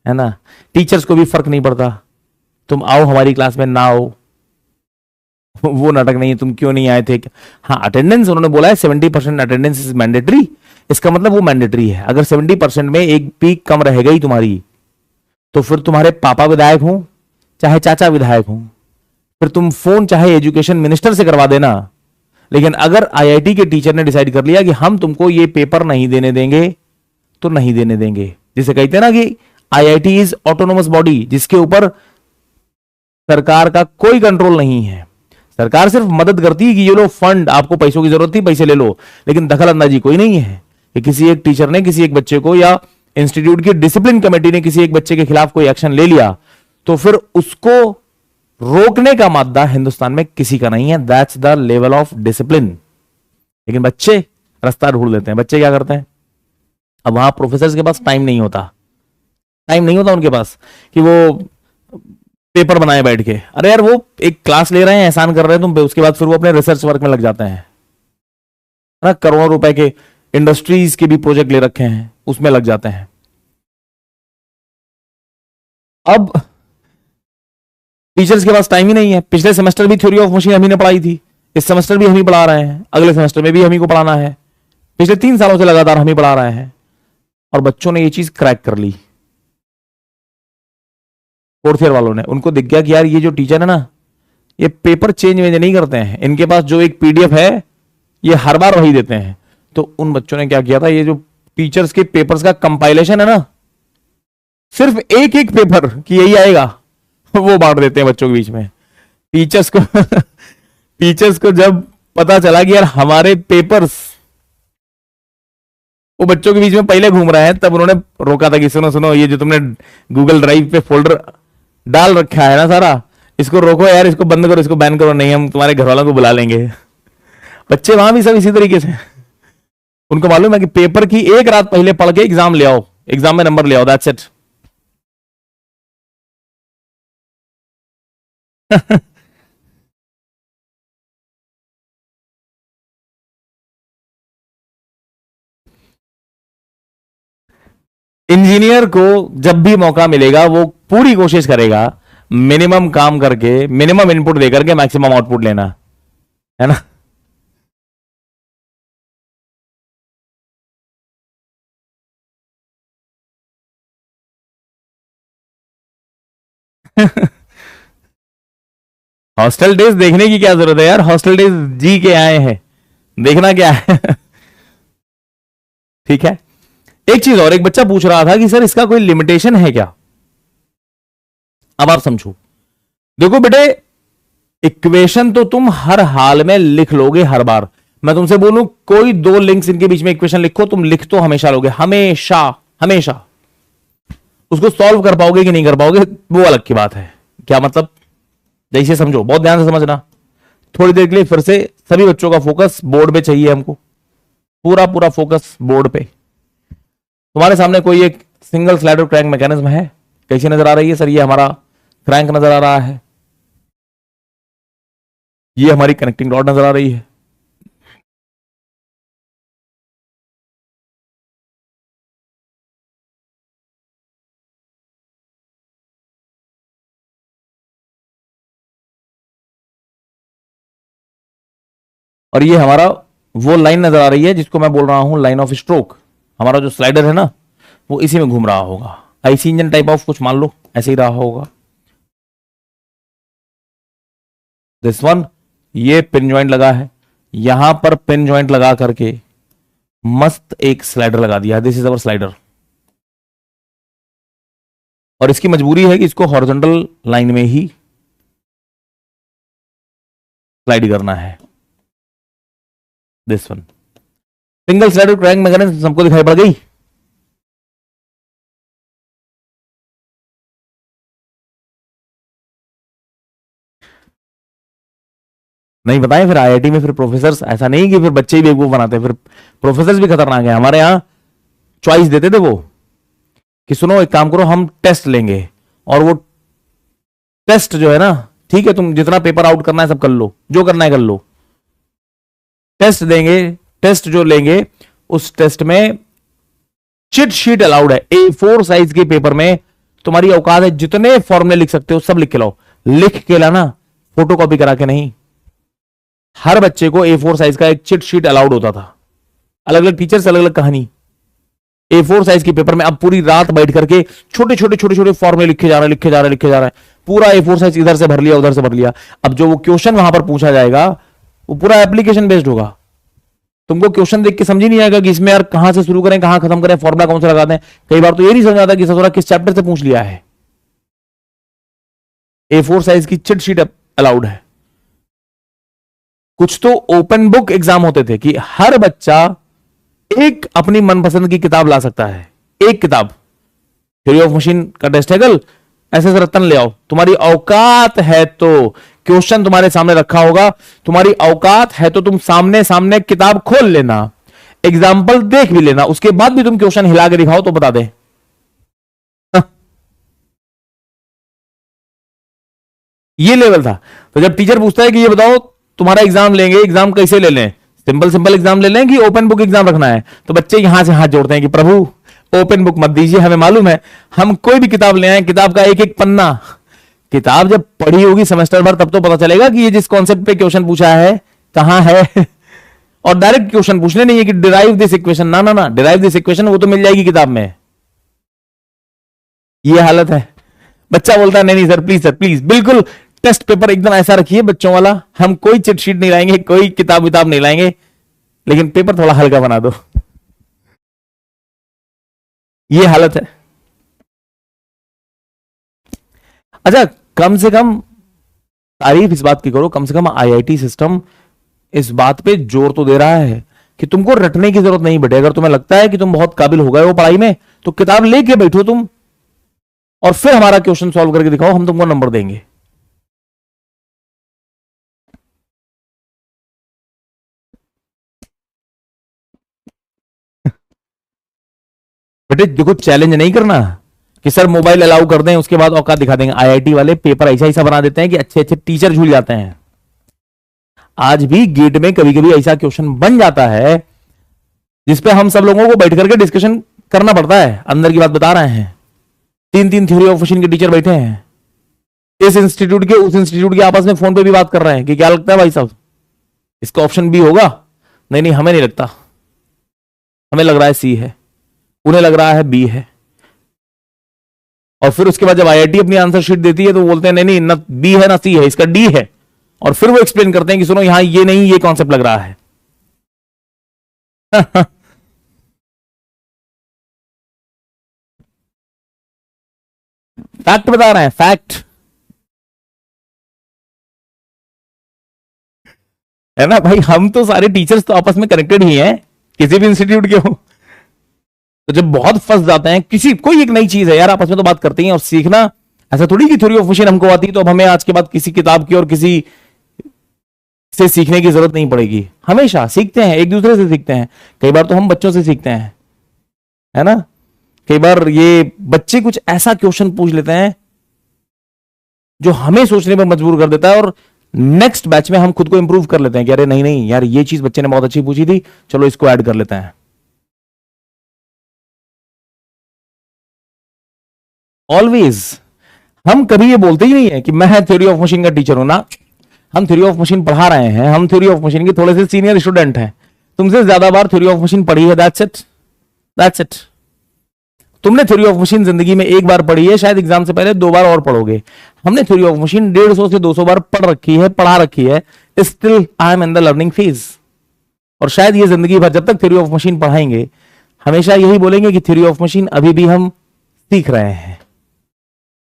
है ना। टीचर्स को भी फर्क नहीं पड़ता, तुम आओ हमारी क्लास में, ना आओ, वो नाटक नहीं है, तुम क्यों नहीं आए थे। हाँ, अटेंडेंस उन्होंने बोला है 70% अटेंडेंस इज मैंडेटरी, इसका मतलब वो मैंडेटरी है। अगर 70% में एक भी कम रह गई तुम्हारी, तो फिर तुम्हारे पापा विधायक हों चाहे चाचा विधायक हों, फिर तुम फोन चाहे एजुकेशन मिनिस्टर से करवा देना। लेकिन अगर आईआईटी के टीचर ने डिसाइड कर लिया कि हम तुमको ये पेपर नहीं देने देंगे, तो नहीं देने देंगे। जिसे कहते हैं ना कि आईआईटी इज ऑटोनोमस बॉडी, जिसके ऊपर सरकार का कोई कंट्रोल नहीं है। सरकार सिर्फ मदद करती है कि ये लो फंड, आपको पैसों की जरूरत थी, पैसे ले लो, लेकिन दखल अंदाजी कोई नहीं है कि किसी एक टीचर ने किसी एक बच्चे को, या इंस्टीट्यूट की डिसिप्लिन कमेटी ने किसी एक बच्चे के खिलाफ कोई एक्शन ले लिया, तो फिर उसको रोकने का मादा हिंदुस्तान में किसी का नहीं है। That's the level of discipline. लेकिन बच्चे रास्ता ढूंढ लेते हैं। बच्चे क्या करते हैं, अब वहां प्रोफेसर के पास टाइम नहीं होता, उनके पास कि वो पेपर बनाए बैठ के। अरे यार, वो एक क्लास ले रहे हैं, एहसान कर रहे हैं तुम पे, उसके बाद फिर वो अपने रिसर्च वर्क में लग जाते हैं ना। करोड़ों रुपए के इंडस्ट्रीज के भी प्रोजेक्ट ले रखे हैं, उसमें लग जाते हैं। अब टीचर्स के पास टाइम ही नहीं है। पिछले सेमेस्टर भी थ्योरी ऑफ मशीन हम ही ने पढ़ाई थी, इस सेमेस्टर भी हम ही पढ़ा रहे हैं, अगले सेमेस्टर में भी हम ही को पढ़ाना है, पिछले 3 सालों से लगातार हम ही पढ़ा रहे हैं। और बच्चों ने ये चीज क्रैक कर ली, 4th ईयर वालों ने। उनको दिख गया कि यार ये जो टीचर है ना, ये पेपर चेंज वेंज नहीं करते हैं, इनके पास जो एक पीडीएफ है ये हर बार वही देते हैं। तो उन बच्चों ने क्या किया था, ये जो टीचर्स के पेपर्स का कंपाइलेशन है ना, सिर्फ एक एक पेपर कि यही आएगा, वो बांट देते हैं बच्चों के बीच में। टीचर्स को टीचर्स को जब पता चला कि यार हमारे पेपर्स वो बच्चों के बीच में पहले घूम रहे हैं, तब उन्होंने रोका था कि सुनो सुनो, ये जो तुमने गूगल ड्राइव पे फोल्डर डाल रखा है ना सारा, इसको रोको यार, इसको बंद करो, इसको बैन करो, नहीं हम तुम्हारे घर वालों को बुला लेंगे। बच्चे वहां भी सब इसी तरीके से, उनको मालूम है कि पेपर की एक रात पहले पढ़ के एग्जाम ले आओ, एग्जाम में नंबर ले आओ, दैट्स इट। इंजीनियर को जब भी मौका मिलेगा वो पूरी कोशिश करेगा मिनिमम काम करके, मिनिमम इनपुट देकर के मैक्सिमम आउटपुट लेना, है ना। हॉस्टल डेज देखने की क्या जरूरत है यार, हॉस्टल डेज जी के आए हैं, देखना क्या है। ठीक है। एक चीज और, एक बच्चा पूछ रहा था कि सर इसका कोई लिमिटेशन है क्या। अब आप समझो, देखो बेटे, इक्वेशन तो तुम हर हाल में लिख लोगे, हर बार मैं तुमसे बोलूं कोई दो लिंक्स इनके बीच में इक्वेशन लिखो, तुम लिख तो हमेशा लोगे, हमेशा हमेशा। उसको सॉल्व कर पाओगे कि नहीं कर पाओगे वो अलग की बात है। क्या मतलब, जैसे समझो, बहुत ध्यान से समझना। थोड़ी देर के लिए फिर से सभी बच्चों का फोकस बोर्ड पे चाहिए हमको, पूरा पूरा फोकस बोर्ड पे। तुम्हारे सामने कोई एक सिंगल स्लाइडर क्रैंक मैकेनिज्म है, कैसी नजर आ रही है सर, ये हमारा क्रैंक नजर आ रहा है, ये हमारी कनेक्टिंग रॉड नजर आ रही है। और ये हमारा वो लाइन नजर आ रही है जिसको मैं बोल रहा हूं लाइन ऑफ स्ट्रोक। हमारा जो स्लाइडर है ना वो इसी में घूम रहा होगा, आईसी इंजन टाइप ऑफ कुछ मान लो, ऐसे ही रहा होगा। दिस वन, ये पिन जॉइंट लगा है, यहां पर पिन जॉइंट लगा करके मस्त एक स्लाइडर लगा दिया, दिस इज अवर स्लाइडर। और इसकी मजबूरी है कि इसको हॉरिजॉन्टल लाइन में ही स्लाइड करना है। This one, single slider crank mechanism सबको दिखाई पड़ गई। नहीं बताएं फिर आईआईटी में फिर प्रोफेसर, ऐसा नहीं कि फिर बच्चे ही बेवकूफ बनाते हैं, फिर प्रोफेसर भी खतरनाक है। हमारे यहां चॉइस देते थे वो कि सुनो एक काम करो, हम टेस्ट लेंगे और वो टेस्ट जो है ना, ठीक है तुम जितना पेपर आउट करना है सब कर लो, जो करना है कर लो, टेस्ट देंगे, टेस्ट जो लेंगे उस टेस्ट में चिट शीट अलाउड है। A4 साइज के पेपर में तुम्हारी औकात है, जितने फॉर्मूले लिख सकते हो सब लिख के लाओ, लिख के लाना, फोटो कॉपी करा के नहीं। हर बच्चे को A4 साइज का एक चिट शीट अलाउड होता था, अलग अलग टीचर से अलग अलग कहानी। A4 साइज के पेपर में अब पूरी रात बैठ करके छोटे छोटे छोटे छोटे फॉर्मूले लिखे जा रहे हैं, लिखे जा रहे हैं, लिखे जा रहे हैं, पूरा A4 साइज इधर से भर लिया उधर से भर लिया। अब जो वो क्वेश्चन वहां पर पूछा जाएगा वो पूरा एप्लीकेशन बेस्ड होगा। तुमको क्वेश्चन देख के समझ ही नहीं आएगा कि इसमें यार कहां से शुरू करें कहां खत्म करें, फॉर्मुला कौन सा लगा दें। कई बार तो ये नहीं समझ आता कि ससुरा किस चैप्टर से पूछ लिया है। A4 साइज की चिट शीट अलाउड है। कुछ तो ओपन बुक एग्जाम होते थे कि हर बच्चा एक अपनी मनपसंद की किताब ला सकता है, एक किताब। थ्योरी ऑफ मशीन का टेस्ट है कल, ऐसे रत्न ले आओ, तुम्हारी औकात है तो क्वेश्चन तुम्हारे सामने रखा होगा, तुम्हारी औकात है तो तुम सामने सामने किताब खोल लेना, एग्जाम्पल देख भी लेना, उसके बाद भी तुम क्वेश्चन हिला के दिखाओ तो बता दे। ये लेवल था। तो जब टीचर पूछता है कि ये बताओ तुम्हारा एग्जाम लेंगे, एग्जाम कैसे ले लें, सिंपल सिंपल एग्जाम ले लें कि ओपन बुक एग्जाम रखना है, तो बच्चे यहां से हाथ जोड़ते हैं कि प्रभु ओपन बुक मत दीजिए, हमें मालूम है, हम कोई भी किताब ले आए, किताब का एक एक पन्ना, किताब जब पढ़ी होगी सेमेस्टर भर तब तो पता चलेगा कि ये जिस कॉन्सेप्ट पे क्वेश्चन पूछा है कहां है। और डायरेक्ट क्वेश्चन पूछने नहीं है कि डिराइव दिस इक्वेशन, ना ना ना, डिराइव दिस इक्वेशन वो तो मिल जाएगी किताब में। ये हालत है। बच्चा बोलता है नहीं नहीं सर प्लीज, सर प्लीज, बिल्कुल टेस्ट पेपर एकदम ऐसा रखिए बच्चों वाला, हम कोई चिट शीट नहीं लाएंगे, कोई किताब विताब नहीं लाएंगे, लेकिन पेपर थोड़ा हल्का बना दो। ये हालत है। अच्छा, कम से कम तारीफ इस बात की करो, कम से कम आईआईटी सिस्टम इस बात पे जोर तो दे रहा है कि तुमको रटने की जरूरत नहीं बेटे। अगर तुम्हें लगता है कि तुम बहुत काबिल हो गए हो पढ़ाई में तो किताब लेके बैठो तुम, और फिर हमारा क्वेश्चन सॉल्व करके दिखाओ, हम तुमको नंबर देंगे। बेटे देखो, चैलेंज नहीं करना कि सर मोबाइल अलाउ कर दें उसके बाद औकात दिखा देंगे। आईआईटी वाले पेपर ऐसा ऐसा बना देते हैं कि अच्छे अच्छे टीचर झूल जाते हैं। आज भी गेट में कभी कभी ऐसा क्वेश्चन बन जाता है जिसपे हम सब लोगों को बैठ करके डिस्कशन करना पड़ता है। अंदर की बात बता रहे हैं, 3 थ्योरी ऑफ मशीन के टीचर बैठे हैं, इस इंस्टीट्यूट के उस इंस्टीट्यूट के, आपस में फोन पे भी बात कर रहे हैं कि क्या लगता है भाई साहब, इसका ऑप्शन बी होगा? नहीं नहीं, हमें नहीं लगता, हमें लग रहा है सी है, उन्हें लग रहा है बी है। और फिर उसके बाद जब आईआईटी अपनी आंसर शीट देती है तो बोलते हैं नहीं नहीं, ना बी है ना सी है, इसका डी है। और फिर वो एक्सप्लेन करते हैं कि सुनो यहां ये नहीं, ये कॉन्सेप्ट लग रहा है। फैक्ट बता रहे हैं, फैक्ट है ना भाई। हम तो सारे टीचर्स तो आपस में कनेक्टेड ही हैं, किसी भी इंस्टीट्यूट के हो। तो जब बहुत फंस जाते हैं किसी, कोई एक नई चीज है यार, आपस में तो बात करते हैं। और सीखना ऐसा थोड़ी कि थ्योरी ऑफ मशीन हमको आती है तो अब हमें आज के बाद किसी किताब की और किसी से सीखने की जरूरत नहीं पड़ेगी। हमेशा सीखते हैं, एक दूसरे से सीखते हैं। कई बार तो हम बच्चों से सीखते हैं, है ना। कई बार ये बच्चे कुछ ऐसा क्वेश्चन पूछ लेते हैं जो हमें सोचने पर मजबूर कर देता है, और नेक्स्ट बैच में हम खुद को इंप्रूव कर लेते हैं कि अरे नहीं नहीं यार, ये चीज बच्चे ने बहुत अच्छी पूछी थी, चलो इसको ऐड कर लेते हैं। ऑलवेज हम कभी ये बोलते ही नहीं है कि मैं थ्योरी ऑफ मशीन का टीचर हूं ना। हम थ्योरी ऑफ मशीन पढ़ा रहे हैं, हम थ्योरी ऑफ मशीन के थोड़े से सीनियर स्टूडेंट हैं। तुमसे ज्यादा बार थ्योरी ऑफ मशीन पढ़ी है, दैट्स इट, दैट्स इट। तुमने थ्योरी ऑफ मशीन जिंदगी में एक बार पढ़ी है, शायद एग्जाम से पहले 2 बार और पढ़ोगे। हमने थ्योरी ऑफ मशीन 150 से 200 बार पढ़ रखी है, पढ़ा रखी है। Still I am in the learning phase. और शायद ये जिंदगी भर जब तक थ्योरी ऑफ मशीन पढ़ाएंगे, हमेशा यही बोलेंगे कि थ्योरी ऑफ मशीन अभी भी हम सीख रहे हैं,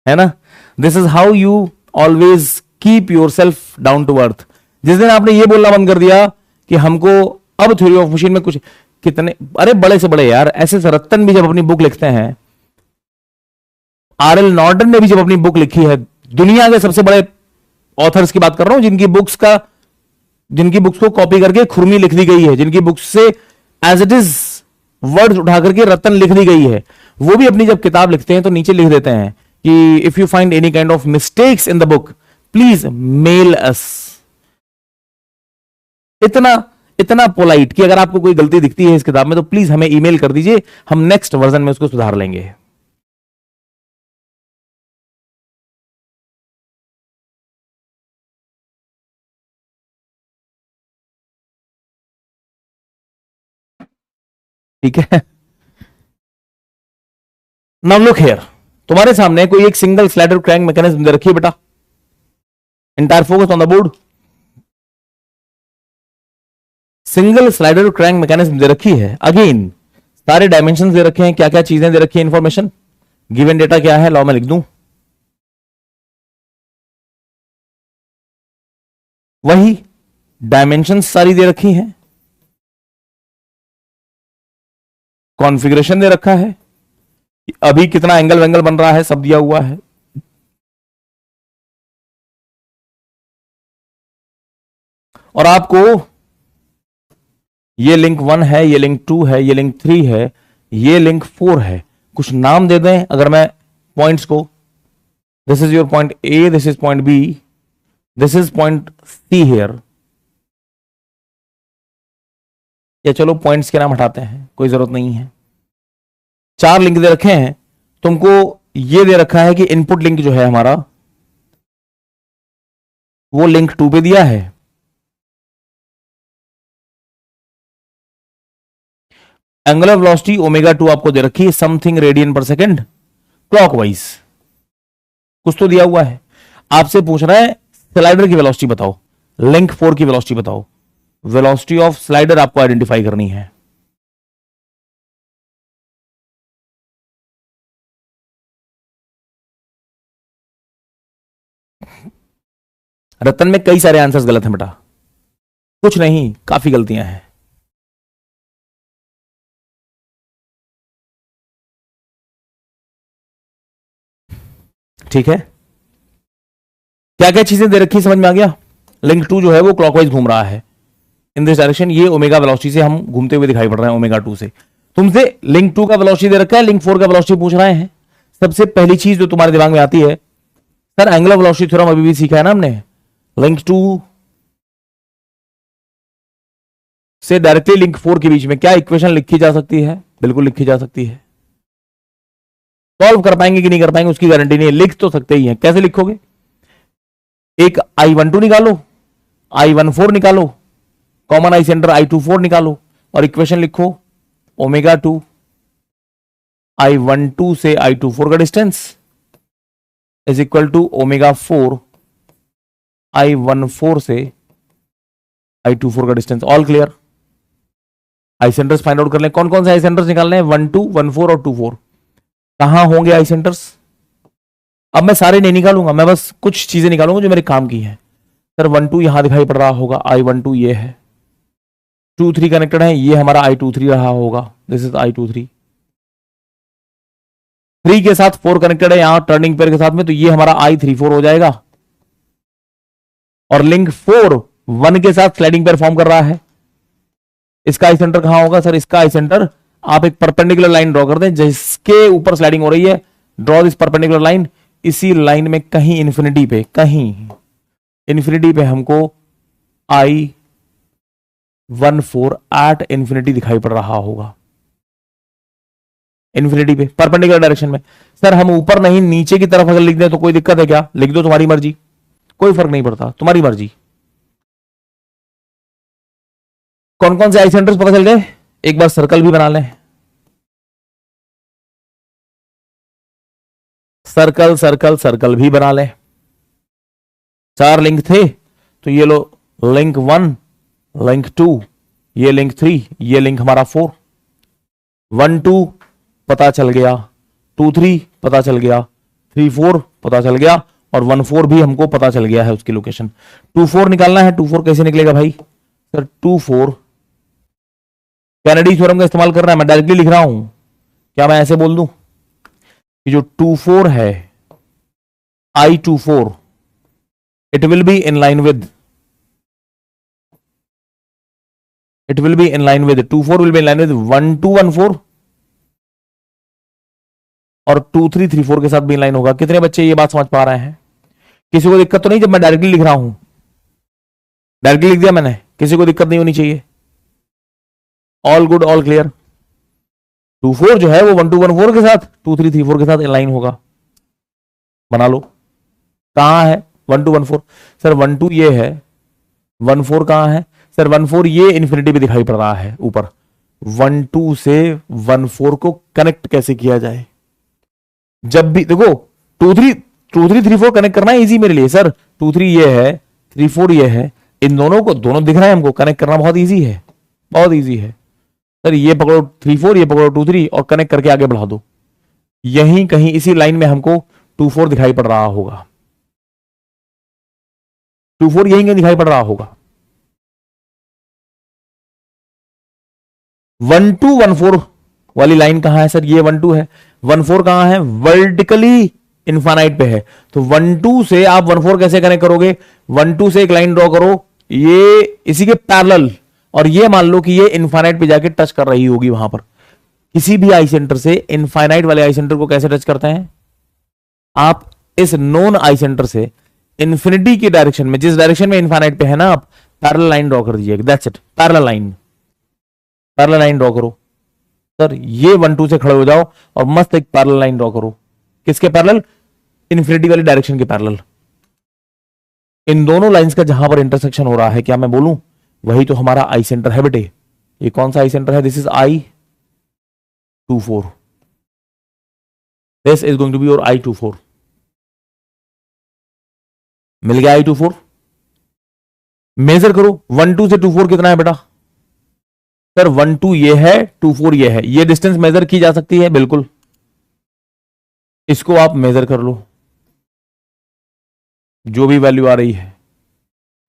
है ना। This is how you always keep yourself down to earth. जिस दिन आपने ये बोलना बंद कर दिया कि हमको अब थ्योरी ऑफ मशीन में कुछ, कितने अरे बड़े से बड़े यार, एस एस रत्तन भी जब अपनी बुक लिखते हैं, आर एल नॉर्टन ने भी जब अपनी बुक लिखी है, दुनिया के सबसे बड़े ऑथर्स की बात कर रहा हूं, जिनकी बुक्स को कॉपी करके खुरमी लिख दी गई है, जिनकी बुक्स से एज इट इज वर्ड्स उठा करके रत्न लिख दी गई है, वो भी अपनी जब किताब लिखते हैं तो नीचे लिख देते हैं कि if you find any kind of mistakes in the book please mail us. इतना पोलाइट कि अगर आपको कोई गलती दिखती है इस किताब में तो प्लीज हमें ईमेल कर दीजिए, हम नेक्स्ट वर्जन में उसको सुधार लेंगे। ठीक है, नाउ लुक हियर। तुम्हारे सामने कोई एक सिंगल स्लाइडर क्रैंक मैकेनिज्म दे रखी है बेटा, entire focus on the board. Single slider crank mechanism दे रखी है। अगेन सारे डायमेंशन दे रखे हैं, क्या क्या चीजें दे रखी है, इंफॉर्मेशन गिवन डेटा क्या है, लाओ मैं लिख दूं। वही डायमेंशन सारी दे रखी हैं, कॉन्फ़िगरेशन दे रखा है, अभी कितना एंगल वेंगल बन रहा है सब दिया हुआ है। और आपको ये लिंक 1 है, ये लिंक 2 है, ये लिंक 3 है, ये लिंक 4 है। कुछ नाम दे दें अगर मैं पॉइंट्स को, this is your point A, this is point B, this is point C here. या चलो पॉइंट्स के नाम हटाते हैं, कोई जरूरत नहीं है। 4 लिंक दे रखे हैं, तुमको ये दे रखा है कि इनपुट लिंक जो है हमारा वो लिंक 2 पे दिया है। एंगुलर वेलोसिटी ओमेगा 2 आपको दे रखी है, समथिंग रेडियन पर सेकेंड क्लॉकवाइज, कुछ तो दिया हुआ है। आपसे पूछ रहा है स्लाइडर की वेलोसिटी बताओ, लिंक 4 की वेलोसिटी बताओ। वेलोसिटी ऑफ स्लाइडर आपको आइडेंटिफाई करनी है। रतन में कई सारे आंसर्स गलत हैं बेटा, कुछ नहीं, काफी गलतियां हैं। ठीक है, क्या क्या चीजें दे रखी समझ में आ गया। लिंक 2 जो है वो क्लॉकवाइज घूम रहा है इन दिस डायरेक्शन, ये ओमेगा वेलोसिटी से हम घूमते हुए दिखाई पड़ रहे हैं, ओमेगा 2 से। तुमसे लिंक 2 का वेलोसिटी दे रखा है, लिंक 4 का वेलोसिटी पूछ रहे हैं। सबसे पहली चीज जो तुम्हारे दिमाग में आती है, सर एंगुलर वेलोसिटी थ्योरम अभी भी सीखा है ना हमने, लिंक 2 से डायरेक्टली लिंक 4 के बीच में क्या इक्वेशन लिखी जा सकती है? बिल्कुल लिखी जा सकती है। सॉल्व कर पाएंगे कि नहीं कर पाएंगे उसकी गारंटी नहीं है, लिख तो सकते ही हैं। कैसे लिखोगे? एक I12 निकालो, I14 निकालो, कॉमन आई सेंटर I24 निकालो और इक्वेशन लिखो ω2 I12 से I24 का distance is equal to ω4 I14 से I24 का distance. All clear? I centers find out कर लें। कौन कौन से आई सेंटर्स निकालने हैं? 1 2 1 4 और 2 4। कहां होंगे आई सेंटर्स? अब मैं सारे नहीं निकालूंगा, मैं बस कुछ चीजें निकालूंगा जो मेरे काम की है। सर 1 2 यहां दिखाई पड़ रहा होगा, I12 ये है, 2 3 कनेक्टेड है, ये हमारा I23 रहा होगा, दिस इज I23। 3 के साथ 4 कनेक्टेड है यहां टर्निंग पेयर के साथ में, तो ये हमारा I34 हो जाएगा। और लिंक 4 1 के साथ स्लाइडिंग पेयर फॉर्म कर रहा है। इसका आई सेंटर कहां होगा? सर इसका आई सेंटर आप एक परपेंडिकुलर लाइन ड्रॉ कर दें जिसके ऊपर स्लाइडिंग हो रही है, ड्रॉ दिस परपेंडिकुलर लाइन। इसी लाइन में कहीं इंफिनिटी पे हमको I14 एट इंफिनिटी दिखाई पड़ रहा होगा, इंफिनिटी पे परपेंडिकुलर डायरेक्शन में। सर हम ऊपर नहीं नीचे की तरफ अगर लिख दें तो कोई दिक्कत है क्या? लिख दो, तुम्हारी मर्जी, कोई फर्क नहीं पड़ता, तुम्हारी मर्जी। कौन कौन से आई सेंटर्स पता चल गए? एक बार सर्कल भी बना लें, सर्कल सर्कल सर्कल भी बना लें। 4 लिंक थे तो ये लो, लिंक 1 लिंक 2, ये लिंक 3, ये लिंक हमारा 4। 1 2 पता चल गया, 2 3 पता चल गया, 3 4 पता चल गया और 1 4 भी हमको पता चल गया है उसकी लोकेशन। 2 4 निकालना है। 2 4 कैसे निकलेगा भाई? सर 2 4 कैनेडी थ्योरम का इस्तेमाल कर रहा है, मैं डायरेक्टली लिख रहा हूं। क्या मैं ऐसे बोल दूं कि जो 2 4 है I24 it will be in line with 2 4 will be in line with 1 2 1 4 और 2 3 3 4 के साथ भी इन लाइन होगा। कितने बच्चे ये बात समझ पा रहे हैं? किसी को दिक्कत तो नहीं जब मैं डायरेक्टली लिख रहा हूं? डायरेक्टली लिख दिया मैंने, किसी को दिक्कत नहीं होनी चाहिए। All good, all clear. 2 4 जो है वो 1 2 1 4 के साथ 2 3 3 4 के साथ इन लाइन होगा, बना लो। कहां है 1 2 1 4? सर 1 2 ये है, 1 4 कहां है? सर 1 4 ये इन्फिनिटी पे दिखाई पड़ रहा है ऊपर। 1 2 से 1 4 को कनेक्ट कैसे किया जाए? जब भी देखो 2 3 3 4 कनेक्ट करना इजी मेरे लिए। सर 2 3 ये है, 3 4 ये है, इन दोनों को दोनों दिख रहा है हमको, कनेक्ट करना बहुत इजी है, बहुत इजी है। सर ये पकड़ो 3 4, ये पकड़ो 2 3 और कनेक्ट करके आगे बढ़ा दो। यहीं कहीं इसी लाइन में हमको 2 4 दिखाई पड़ रहा होगा, 2 4 यहीं कहीं दिखाई पड़ रहा होगा। 1 2 1 4 वाली लाइन कहां है? सर ये 1 2 है। 1 4 कहां है? वर्टिकली इनफाइनाइट पे है। तो 1 2 से आप 1 4 कैसे कनेक्ट करोगे? 1 2 से एक लाइन ड्रॉ करो, ये इसी के पैरेलल, और ये मान लो कि ये इनफाइनाइट पे जाके टच कर रही होगी वहां पर। किसी भी आई सेंटर से इनफाइनाइट वाले आई सेंटर को कैसे टच करते हैं? आप इस नॉन आई सेंटर से इंफिनिटी की डायरेक्शन में, जिस डायरेक्शन में इनफाइनाइट पे है ना, आप पैरेलल लाइन ड्रॉ कर दीजिए। That's it, parallel line draw करो। सर ये 1 2 से खड़े हो जाओ और मस्त एक पैरेलल लाइन ड्रॉ करो। किसके पैरेलल? इन्फिनिटी वाली डायरेक्शन के पैरेलल। इन दोनों लाइंस का जहां पर इंटरसेक्शन हो रहा है, क्या मैं बोलूं, वही तो हमारा आई सेंटर है बेटे। ये कौन सा आई सेंटर है? This is I24, this is going to be your I24। मिल गया I24। मेजर करो 1 2 से 2 4 कितना है बेटा? सर 1 2 ये है, 2 4 ये है। ये डिस्टेंस मेजर की जा सकती है, बिल्कुल। इसको आप मेजर कर लो, जो भी वैल्यू आ रही है।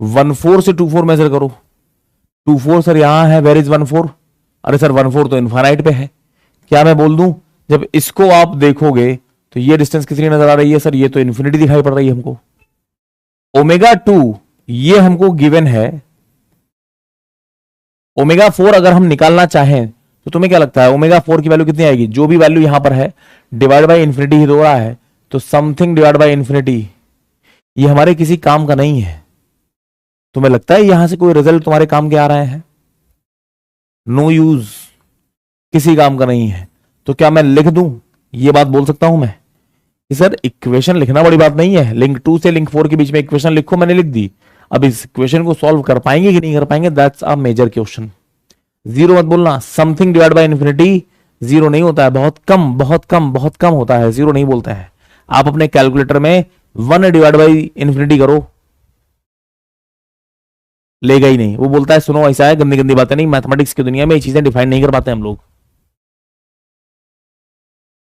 1 4 से 2 4 मेजर करो। 2 4 सर यहां है, वेयर इज 1 4? अरे सर 1 4 तो इनफाइनाइट पे है। क्या मैं बोल दूं, जब इसको आप देखोगे तो ये डिस्टेंस कितनी नजर आ रही है? सर ये तो इन्फिनिटी दिखाई पड़ रही है हमको। ω2 ये हमको गिवन है। ω4 अगर हम निकालना चाहें तो तुम्हें क्या लगता है ओमेगा 4 की वैल्यू कितनी आएगी? जो भी वैल्यू यहां पर है डिवाइड बाय इंफिनिटी ही हो रहा है, तो समथिंग डिवाइड बाय इंफिनिटी ये हमारे किसी काम का नहीं है। तुम्हें लगता है यहां से कोई रिजल्ट तुम्हारे काम के आ रहे हैं? नो यूज, किसी काम का नहीं है। तो क्या मैं लिख दूं, ये बात बोल सकता हूं मैं कि सर इक्वेशन लिखना बड़ी बात नहीं है, लिंक 2 से लिंक 4 के बीच में इक्वेशन लिखो, मैंने लिख दी। अब इस इक्वेशन को सॉल्व कर पाएंगे कि नहीं कर पाएंगे, that's a major question. Zero मत बोलना, something divide by infinity zero नहीं होता है, बहुत कम बहुत कम बहुत कम होता है, जीरो नहीं बोलते हैं। आप अपने कैलकुलेटर में 1 डिवाइड बाय इंफिनिटी करो, लेगा ही नहीं। वो बोलता है सुनो ऐसा है, गंदी गंदी बातें नहीं, मैथमेटिक्स की दुनिया में ये चीजें डिफाइन नहीं कर पाते हम लोग।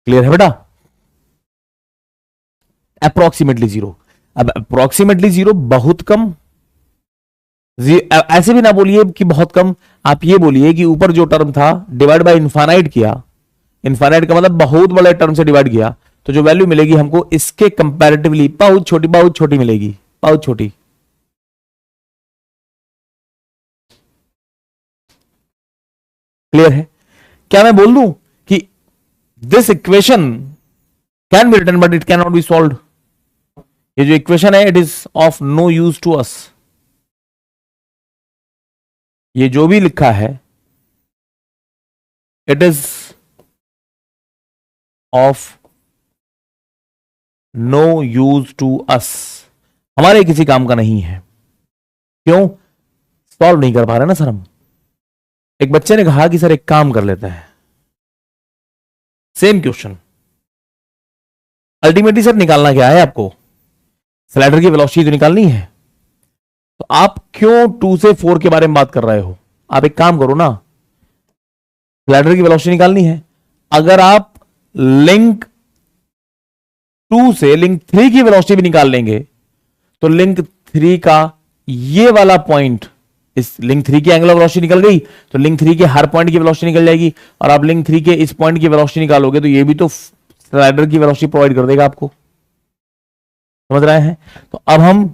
क्लियर है बेटा? Approximately zero. अब अप्रोक्सीमेटली जीरो बहुत कम, ऐसे भी ना बोलिए कि बहुत कम, आप ये बोलिए कि ऊपर जो टर्म था डिवाइड बाय इनफाइनाइट किया, इनफाइनाइट का मतलब बहुत बड़े टर्म से डिवाइड किया, तो जो वैल्यू मिलेगी हमको इसके कंपैरेटिवली बहुत छोटी मिलेगी, बहुत छोटी। क्लियर है? क्या मैं बोल दूं कि this equation can be written but it can not be solve? ये जो इक्वेशन है it is of no use to us. ये जो भी लिखा है it is of no use to us, हमारे किसी काम का नहीं है। क्यों? सॉल्व नहीं कर पा रहे ना सर हम। एक बच्चे ने कहा कि सर एक काम कर लेते हैं, सेम क्वेश्चन, अल्टीमेटली सर निकालना क्या है आपको? स्लाइडर की वेलोसिटी तो निकालनी है, तो आप क्यों 2 से 4 के बारे में बात कर रहे हो? आप एक काम करो ना, स्लाइडर की वेलोसिटी निकालनी है, अगर आप लिंक 2 से लिंक 3 की वेलोसिटी भी निकाल लेंगे तो लिंक 3 का ये वाला पॉइंट, इस लिंक 3 की एंगुलर वेलोसिटी निकल गई तो लिंक 3 के हर पॉइंट की वेलोसिटी निकल जाएगी, और आप लिंक 3 के इस पॉइंट की वेलोसिटी निकालोगे तो ये भी तो स्लाइडर की वेलोसिटी प्रोवाइड कर देगा आपको। समझ रहे हैं? तो अब हम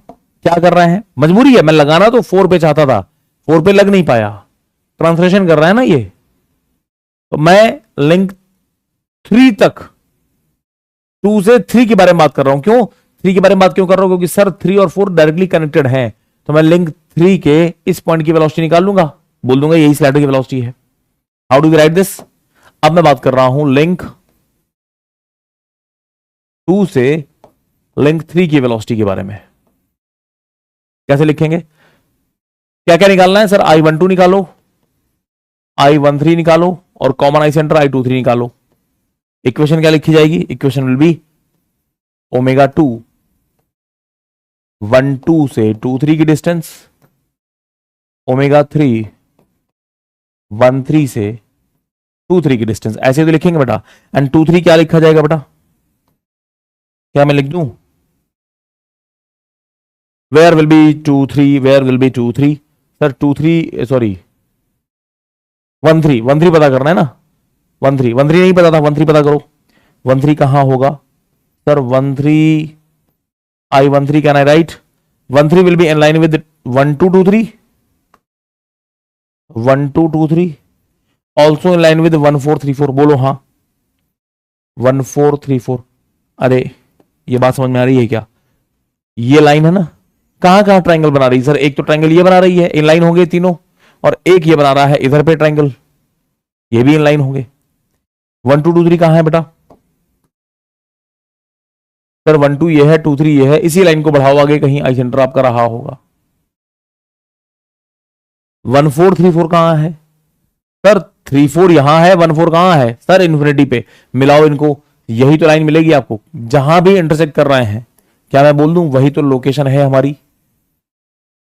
क्या कर रहे हैं, मजबूरी है, मैं लगाना तो 4 पे चाहता था, 4 पे लग नहीं पाया, ट्रांसलेशन कर रहा है ना ये, तो मैं लिंक 3 तक 2 से 3 के बारे में बात कर रहा हूं। क्यों 3 के बारे में बात क्यों कर रहा हूं? क्योंकि सर 3 और 4 डायरेक्टली कनेक्टेड हैं, तो मैं लिंक 3 के इस पॉइंट की वेलोसिटी निकाल लूंगा, बोल दूंगा यही स्लाइडर की वेलोसिटी है। How do we write this? अब मैं बात कर रहा हूं लिंक 2 से लिंक 3 की वेलोसिटी के बारे में। कैसे लिखेंगे, क्या क्या निकालना है सर? I12 निकालो, I13 निकालो, और कॉमन आई सेंटर I23 निकालो। इक्वेशन क्या लिखी जाएगी? इक्वेशन विल बी ओमेगा 2 1 2 से 2 3 की डिस्टेंस, ओमेगा 3 1 3 से 2 3 की डिस्टेंस, ऐसे तो लिखेंगे बेटा। एंड 2 3 क्या लिखा जाएगा बेटा? क्या मैं लिख दूं? Where will be 2 3, where will be 2 3? Sir 2 3 sorry 1 3, 1 3 पता करना है ना, 1 3 1 3 नहीं पता था, 1 3 पता करो। 1 3 कहां होगा sir? 1 3 I13 can I right? 1 3 will be in line with 1 2 2 3, 1 2 2 3, also in line with 1 4 3 4। बोलो हाँ, 1 4 3 4। अरे ये बात समझ में आ रही है क्या? ये लाइन है ना, कहां कहां ट्रायंगल बना रही है सर? एक तो ट्रायंगल ये बना रही है, इन लाइन होंगे तीनों, और एक ये बना रहा है इधर पे ट्रायंगल, ये भी इन लाइन होंगे। 1 2 2 3 कहां है बेटा? सर 1 2 ये है, 2 3 ये है, इसी लाइन को बढ़ाओ आगे, कहीं आई सेंटर आपका रहा होगा। 1 4 3 4 कहां है सर? 3 4 यहां है, 1 4 कहां है सर? इन्फिनिटी पे। मिलाओ इनको, यही तो लाइन मिलेगी आपको जहां भी इंटरसेक्ट कर रहे हैं। क्या मैं बोल दूं वही तो लोकेशन है हमारी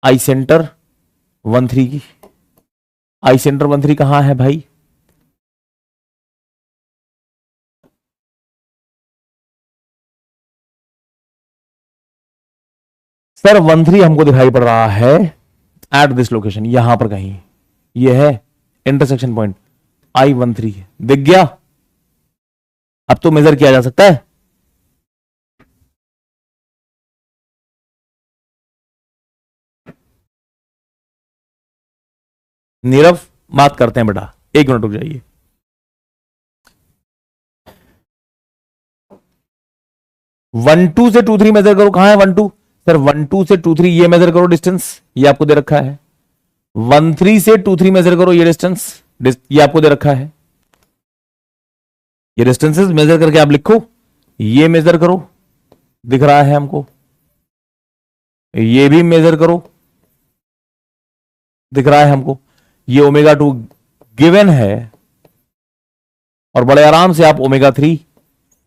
आई सेंटर 1 3 की। आई सेंटर 1 3 कहां है भाई? सर 1 3 हमको दिखाई पड़ रहा है एट दिस लोकेशन, यहां पर कहीं, ये है इंटरसेक्शन पॉइंट I13। दिख गया? अब तो मेजर किया जा सकता है। नीरव बात करते हैं बेटा, 1 मिनट रुक जाइए। 1 2 से 2 3 मेजर करो। कहां है 1 2? सर 1 2 से 2 3 ये मेजर करो डिस्टेंस, ये आपको दे रखा है। 1 3 से 2 3 मेजर करो ये डिस्टेंस, ये आपको दे रखा है। ये डिस्टेंसेस मेजर करके आप लिखो, ये मेजर करो, दिख रहा है हमको। ये भी मेजर करो, दिख रहा है हमको। ये ω2 गिवन है और बड़े आराम से आप ω3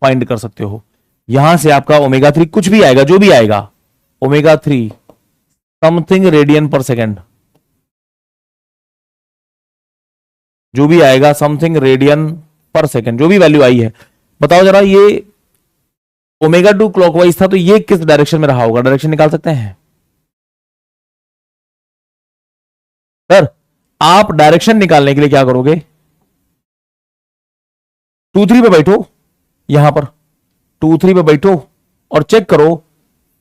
फाइंड कर सकते हो। यहां से आपका ω3 कुछ भी आएगा, जो भी आएगा, ω3 समथिंग रेडियन पर सेकेंड, जो भी आएगा समथिंग रेडियन पर सेकेंड, जो भी वैल्यू आई है। बताओ जरा, ये ω2 क्लॉकवाइज था तो ये किस डायरेक्शन में रहा होगा? डायरेक्शन निकाल सकते हैं सर? आप डायरेक्शन निकालने के लिए क्या करोगे? 2 3 पे बैठो, यहां पर 2 3 पे बैठो और चेक करो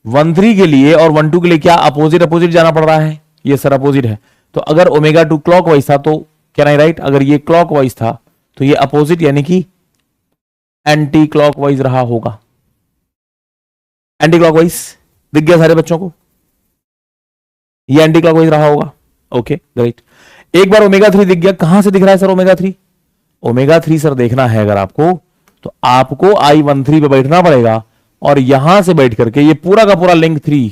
1 3 के लिए और 1 2 के लिए क्या अपोजिट अपोजिट जाना पड़ रहा है? ये सर अपोजिट है। तो अगर ω2 क्लॉकवाइज था तो कैन आई राइट, अगर ये क्लॉकवाइज था तो ये अपोजिट यानी कि एंटी क्लॉकवाइज रहा होगा। एंटी क्लॉकवाइज दिख गया सारे बच्चों को? ये एंटी क्लॉकवाइज रहा होगा। Okay great. एक बार ω3 दिख गया। कहां से दिख रहा है सर ω3? ω3 सर देखना है अगर आपको तो आपको I13 पे बैठना पड़ेगा और यहां से बैठ करके ये पूरा का पूरा लिंक 3,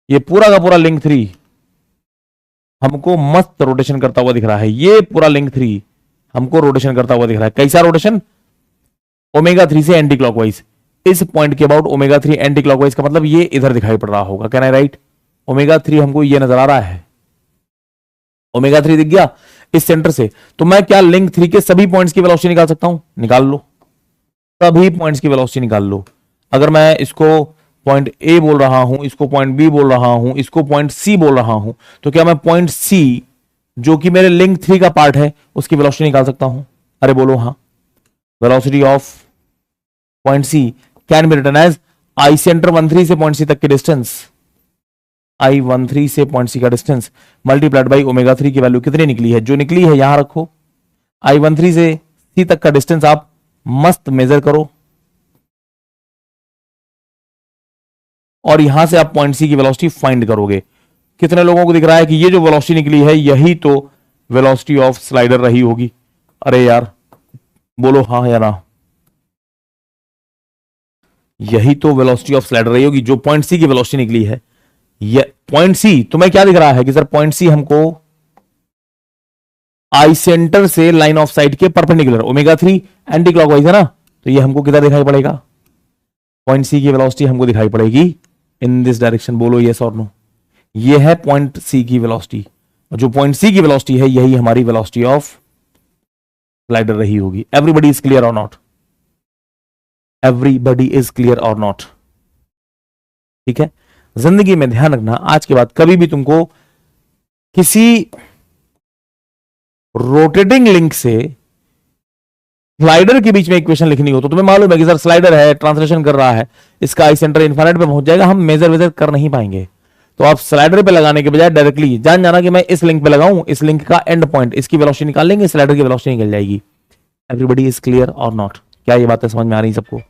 ये पूरा का पूरा लिंक 3 हमको मस्त रोटेशन करता हुआ दिख रहा है। ये पूरा लिंक 3 हमको रोटेशन करता हुआ दिख रहा है। कैसा रोटेशन? ω3 से एंटी क्लॉकवाइज। इस पॉइंट के अबाउट ω3 एंटी क्लॉकवाइज का मतलब ये इधर दिखाई पड़ रहा होगा। Can I right? ω3 हमको ये नजर आ रहा है। ω3 दिख गया इस सेंटर से, तो मैं क्या लिंक 3 के सभी पॉइंट्स की वेलोसिटी निकाल सकता हूं? निकाल लो, सभी पॉइंट्स की वेलोसिटी निकाल लो। अगर मैं इसको पॉइंट ए बोल रहा हूं, इसको पॉइंट बी बोल रहा हूं, इसको पॉइंट सी बोल रहा हूं, तो क्या मैं पॉइंट सी जो कि मेरे लिंक 3 का पार्ट है उसकी वेलोसिटी निकाल सकता हूं? अरे बोलो हाँ। Velocity of point C can be written as I centre 1 3 से पॉइंट सी तक की डिस्टेंस, I13 से पॉइंट सी का डिस्टेंस मल्टीप्लाइड बाई ω3 की वैल्यू कितनी निकली है? जो निकली है यहां रखो। I13 से सी तक का डिस्टेंस आप मस्त मेजर करो और यहां से आप पॉइंट सी की वेलोसिटी फाइंड करोगे। कितने लोगों को दिख रहा है कि ये जो वेलोसिटी निकली है यही तो वेलोसिटी ऑफ स्लाइडर रही होगी? अरे यार बोलो हाँ या ना। यही तो वेलोसिटी ऑफ स्लाइडर रही होगी जो पॉइंट सी की वेलोसिटी निकली है। ये पॉइंट सी तुम्हें क्या दिख रहा है कि सर पॉइंट सी हमको आई सेंटर से लाइन ऑफ साइट के परपेंडिकुलर, ω3 एंटी क्लॉकवाइज है ना, तो ये हमको किधर दिखाई पड़ेगा? पॉइंट सी की वेलोसिटी हमको दिखाई पड़ेगी इन दिस डायरेक्शन। बोलो यस और नो। ये है पॉइंट सी की वेलोसिटी, और जो पॉइंट सी की वेलोसिटी है यही हमारी वेलोसिटी ऑफ स्लाइडर रही होगी। एवरीबडी इज क्लियर और नॉट? एवरीबडी इज क्लियर और नॉट? ठीक है। जिंदगी में ध्यान रखना, आज के बाद कभी भी तुमको किसी रोटेटिंग लिंक से स्लाइडर के बीच में इक्वेशन लिखनी हो तो तुम्हें मालूम है कि सर स्लाइडर है, ट्रांसलेशन कर रहा है, इसका आई सेंटर इन्फाइनाइट पे पहुंच जाएगा, हम मेजर वेजर कर नहीं पाएंगे। तो आप स्लाइडर पे लगाने के बजाय डायरेक्टली जान जाना कि मैं इस लिंक पे लगाऊं, इस लिंक का एंड पॉइंट, इसकी वेलोसिटी निकाल लेंगे, स्लाइडर की वेलोसिटी निकल जाएगी। एवरीबडी इज क्लियर और नॉट? क्या ये बातें समझ में आ रही सबको?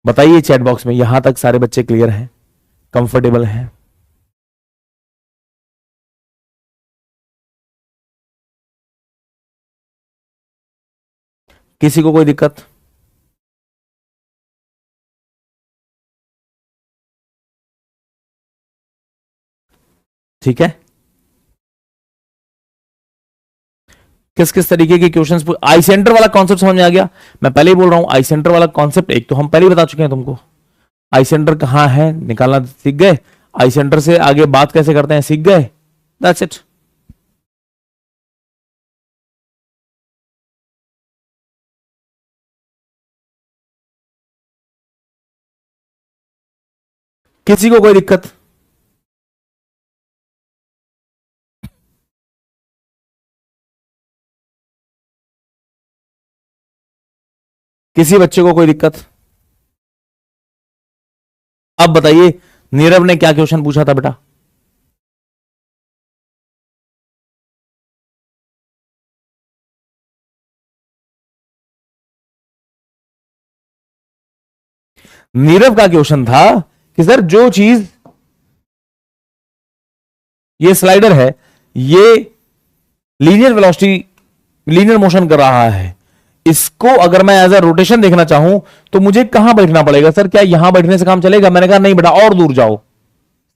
बताइए चैट बॉक्स में, यहां तक सारे बच्चे क्लियर हैं, कंफर्टेबल हैं? किसी को कोई दिक्कत? ठीक है। किस किस तरीके के क्वेश्चंस? आई सेंटर वाला कॉन्सेप्ट समझ में आ गया? मैं पहले ही बोल रहा हूं आई सेंटर वाला कॉन्सेप्ट एक तो हम पहले ही बता चुके हैं तुमको। आई सेंटर कहां है निकालना सीख गए, आई सेंटर से आगे बात कैसे करते हैं सीख गए। That's it. किसी को कोई दिक्कत? किसी बच्चे को कोई दिक्कत? अब बताइए नीरव ने क्या क्वेश्चन पूछा था बेटा? नीरव का क्वेश्चन था कि सर जो चीज ये स्लाइडर है, ये लीनियर वेलोसिटी, लीनियर मोशन कर रहा है, इसको अगर मैं एज अ रोटेशन देखना चाहूं तो मुझे कहां बैठना पड़ेगा सर? क्या यहां बैठने से काम चलेगा? मैंने कहा नहीं बेटा, और दूर जाओ।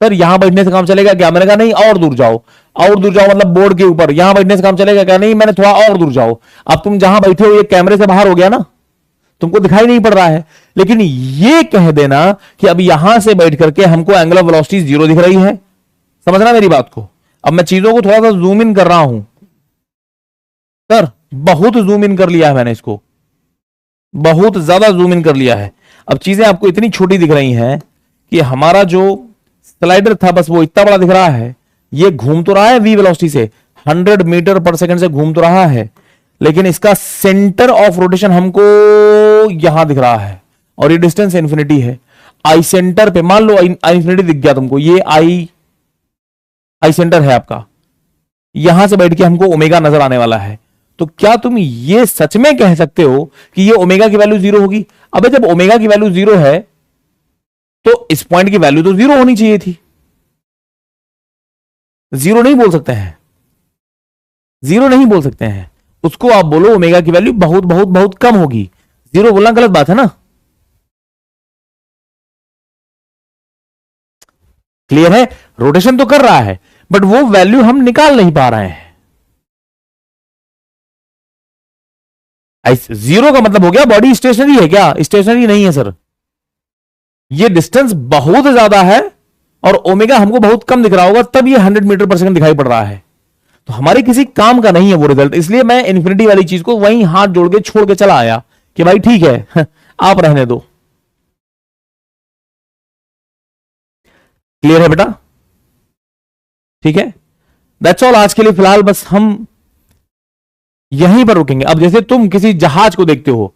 सर यहां बैठने से काम चलेगा क्या? मैंने कहा नहीं, और दूर जाओ। और दूर जाओ मतलब बोर्ड के ऊपर। यहां बैठने से काम चलेगा क्या? नहीं, मैंने थोड़ा और दूर जाओ। अब तुम जहां बैठे हो ये कैमरे से बाहर हो गया ना, तुमको दिखाई नहीं पड़ रहा है। लेकिन ये कह देना कि अब यहां से बैठ करके हमको एंगल ऑफ वेलोसिटी 0 दिख रही है। समझना मेरी बात को। अब मैं चीजों को थोड़ा सा जूम इन कर रहा हूं सर, बहुत जूम इन कर लिया है मैंने इसको, बहुत ज्यादा जूम इन कर लिया है। अब चीजें आपको इतनी छोटी दिख रही हैं कि हमारा जो स्लाइडर था बस वो इतना बड़ा दिख रहा है। ये घूम तो रहा है v वेलोसिटी से, 100 मीटर पर सेकंड से घूम तो रहा है, लेकिन इसका सेंटर ऑफ रोटेशन हमको यहां दिख रहा है और ये डिस्टेंस इंफिनिटी है। आई सेंटर पे मान लो आई इंफिनिटी दिख गया तुमको, ये आई सेंटर है आपका, यहां से बैठ के हमको ओमेगा नजर आने वाला है। तो क्या तुम ये सच में कह सकते हो कि ये ओमेगा की वैल्यू 0 होगी? अबे जब ओमेगा की वैल्यू 0 है तो इस पॉइंट की वैल्यू तो 0 होनी चाहिए थी। 0 नहीं बोल सकते हैं, 0 नहीं बोल सकते हैं उसको। आप बोलो ओमेगा की वैल्यू बहुत बहुत बहुत कम होगी। 0 बोलना गलत बात है ना। क्लियर है? रोटेशन तो कर रहा है बट वो वैल्यू हम निकाल नहीं पा रहे हैं। 0 का मतलब हो गया बॉडी स्टेशनरी है क्या? स्टेशनरी नहीं है सर। ये डिस्टेंस बहुत ज्यादा है और ओमेगा हमको बहुत कम दिख रहा होगा, तब ये 100 मीटर पर सेकंड दिखाई पड़ रहा है। तो हमारे किसी काम का नहीं है वो रिजल्ट। इसलिए मैं इन्फिनिटी वाली चीज को वहीं हाथ जोड़ के छोड़ के चला आया कि भाई ठीक है आप रहने दो। क्लियर है बेटा? ठीक है, दैट्स ऑल आज के लिए। फिलहाल बस हम यहीं पर रुकेंगे। अब जैसे तुम किसी जहाज को देखते हो,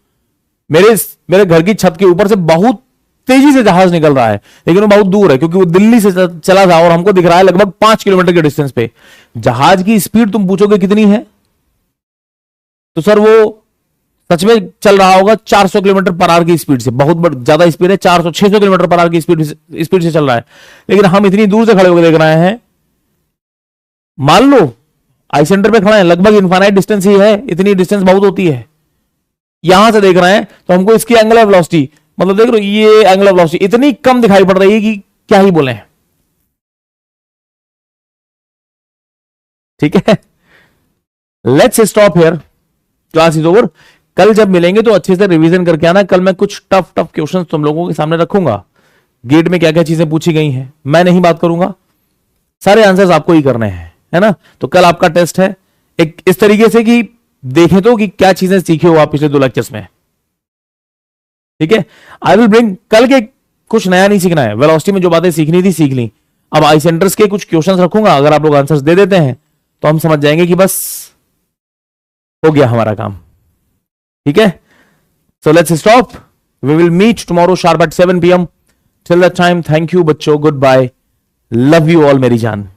मेरे घर की छत के ऊपर से बहुत तेजी से जहाज निकल रहा है, लेकिन वो बहुत दूर है क्योंकि वो दिल्ली से चला था और हमको दिख रहा है लगभग 5 किलोमीटर के डिस्टेंस पे। जहाज की स्पीड तुम पूछोगे कितनी है, तो सर वो सच में चल रहा होगा 400 किलोमीटर पर आवर की स्पीड से। बहुत ज्यादा स्पीड है, 400-600 किलोमीटर पर आवर की स्पीड से चल रहा है। लेकिन हम इतनी दूर से खड़े होकर देख रहे हैं। मान लो आई सेंटर पे खड़ा है, लगभग इनफाइनाइट डिस्टेंस ही है, इतनी डिस्टेंस बहुत होती है। यहां से देख रहे हैं तो हमको इसकी एंगल ऑफ वेलोसिटी, मतलब देख लो ये एंगल ऑफ वेलोसिटी इतनी कम दिखाई पड़ रही है कि क्या ही बोले। ठीक है, let's stop here, class is over. कल जब मिलेंगे तो अच्छे से रिवीजन करके आना। कल मैं कुछ टफ क्वेश्चंस तुम लोगों के सामने रखूंगा। गेट में क्या क्या चीजें पूछी गई हैं मैं नहीं बात करूंगा, सारे आंसर्स आपको ही करने हैं, है ना। तो कल आपका टेस्ट है एक इस तरीके से कि देखें तो कि क्या चीजें सीखे हो आप पिछले 2 लेक्चर्स में। ठीक है, आई विल ब्रिंग कल के कुछ नया नहीं सीखना है। वेलोसिटी में जो बातें सीखनी थी सीख ली। अब आई सेंटर्स के कुछ क्वेश्चंस रखूंगा, अगर आप लोग आंसर्स दे देते हैं तो हम समझ जाएंगे कि बस हो गया हमारा काम। ठीक है, so let's stop. We will meet tomorrow sharp at 7 PM। Till that time, thank you बच्चों, good bye, love you all मेरी जान।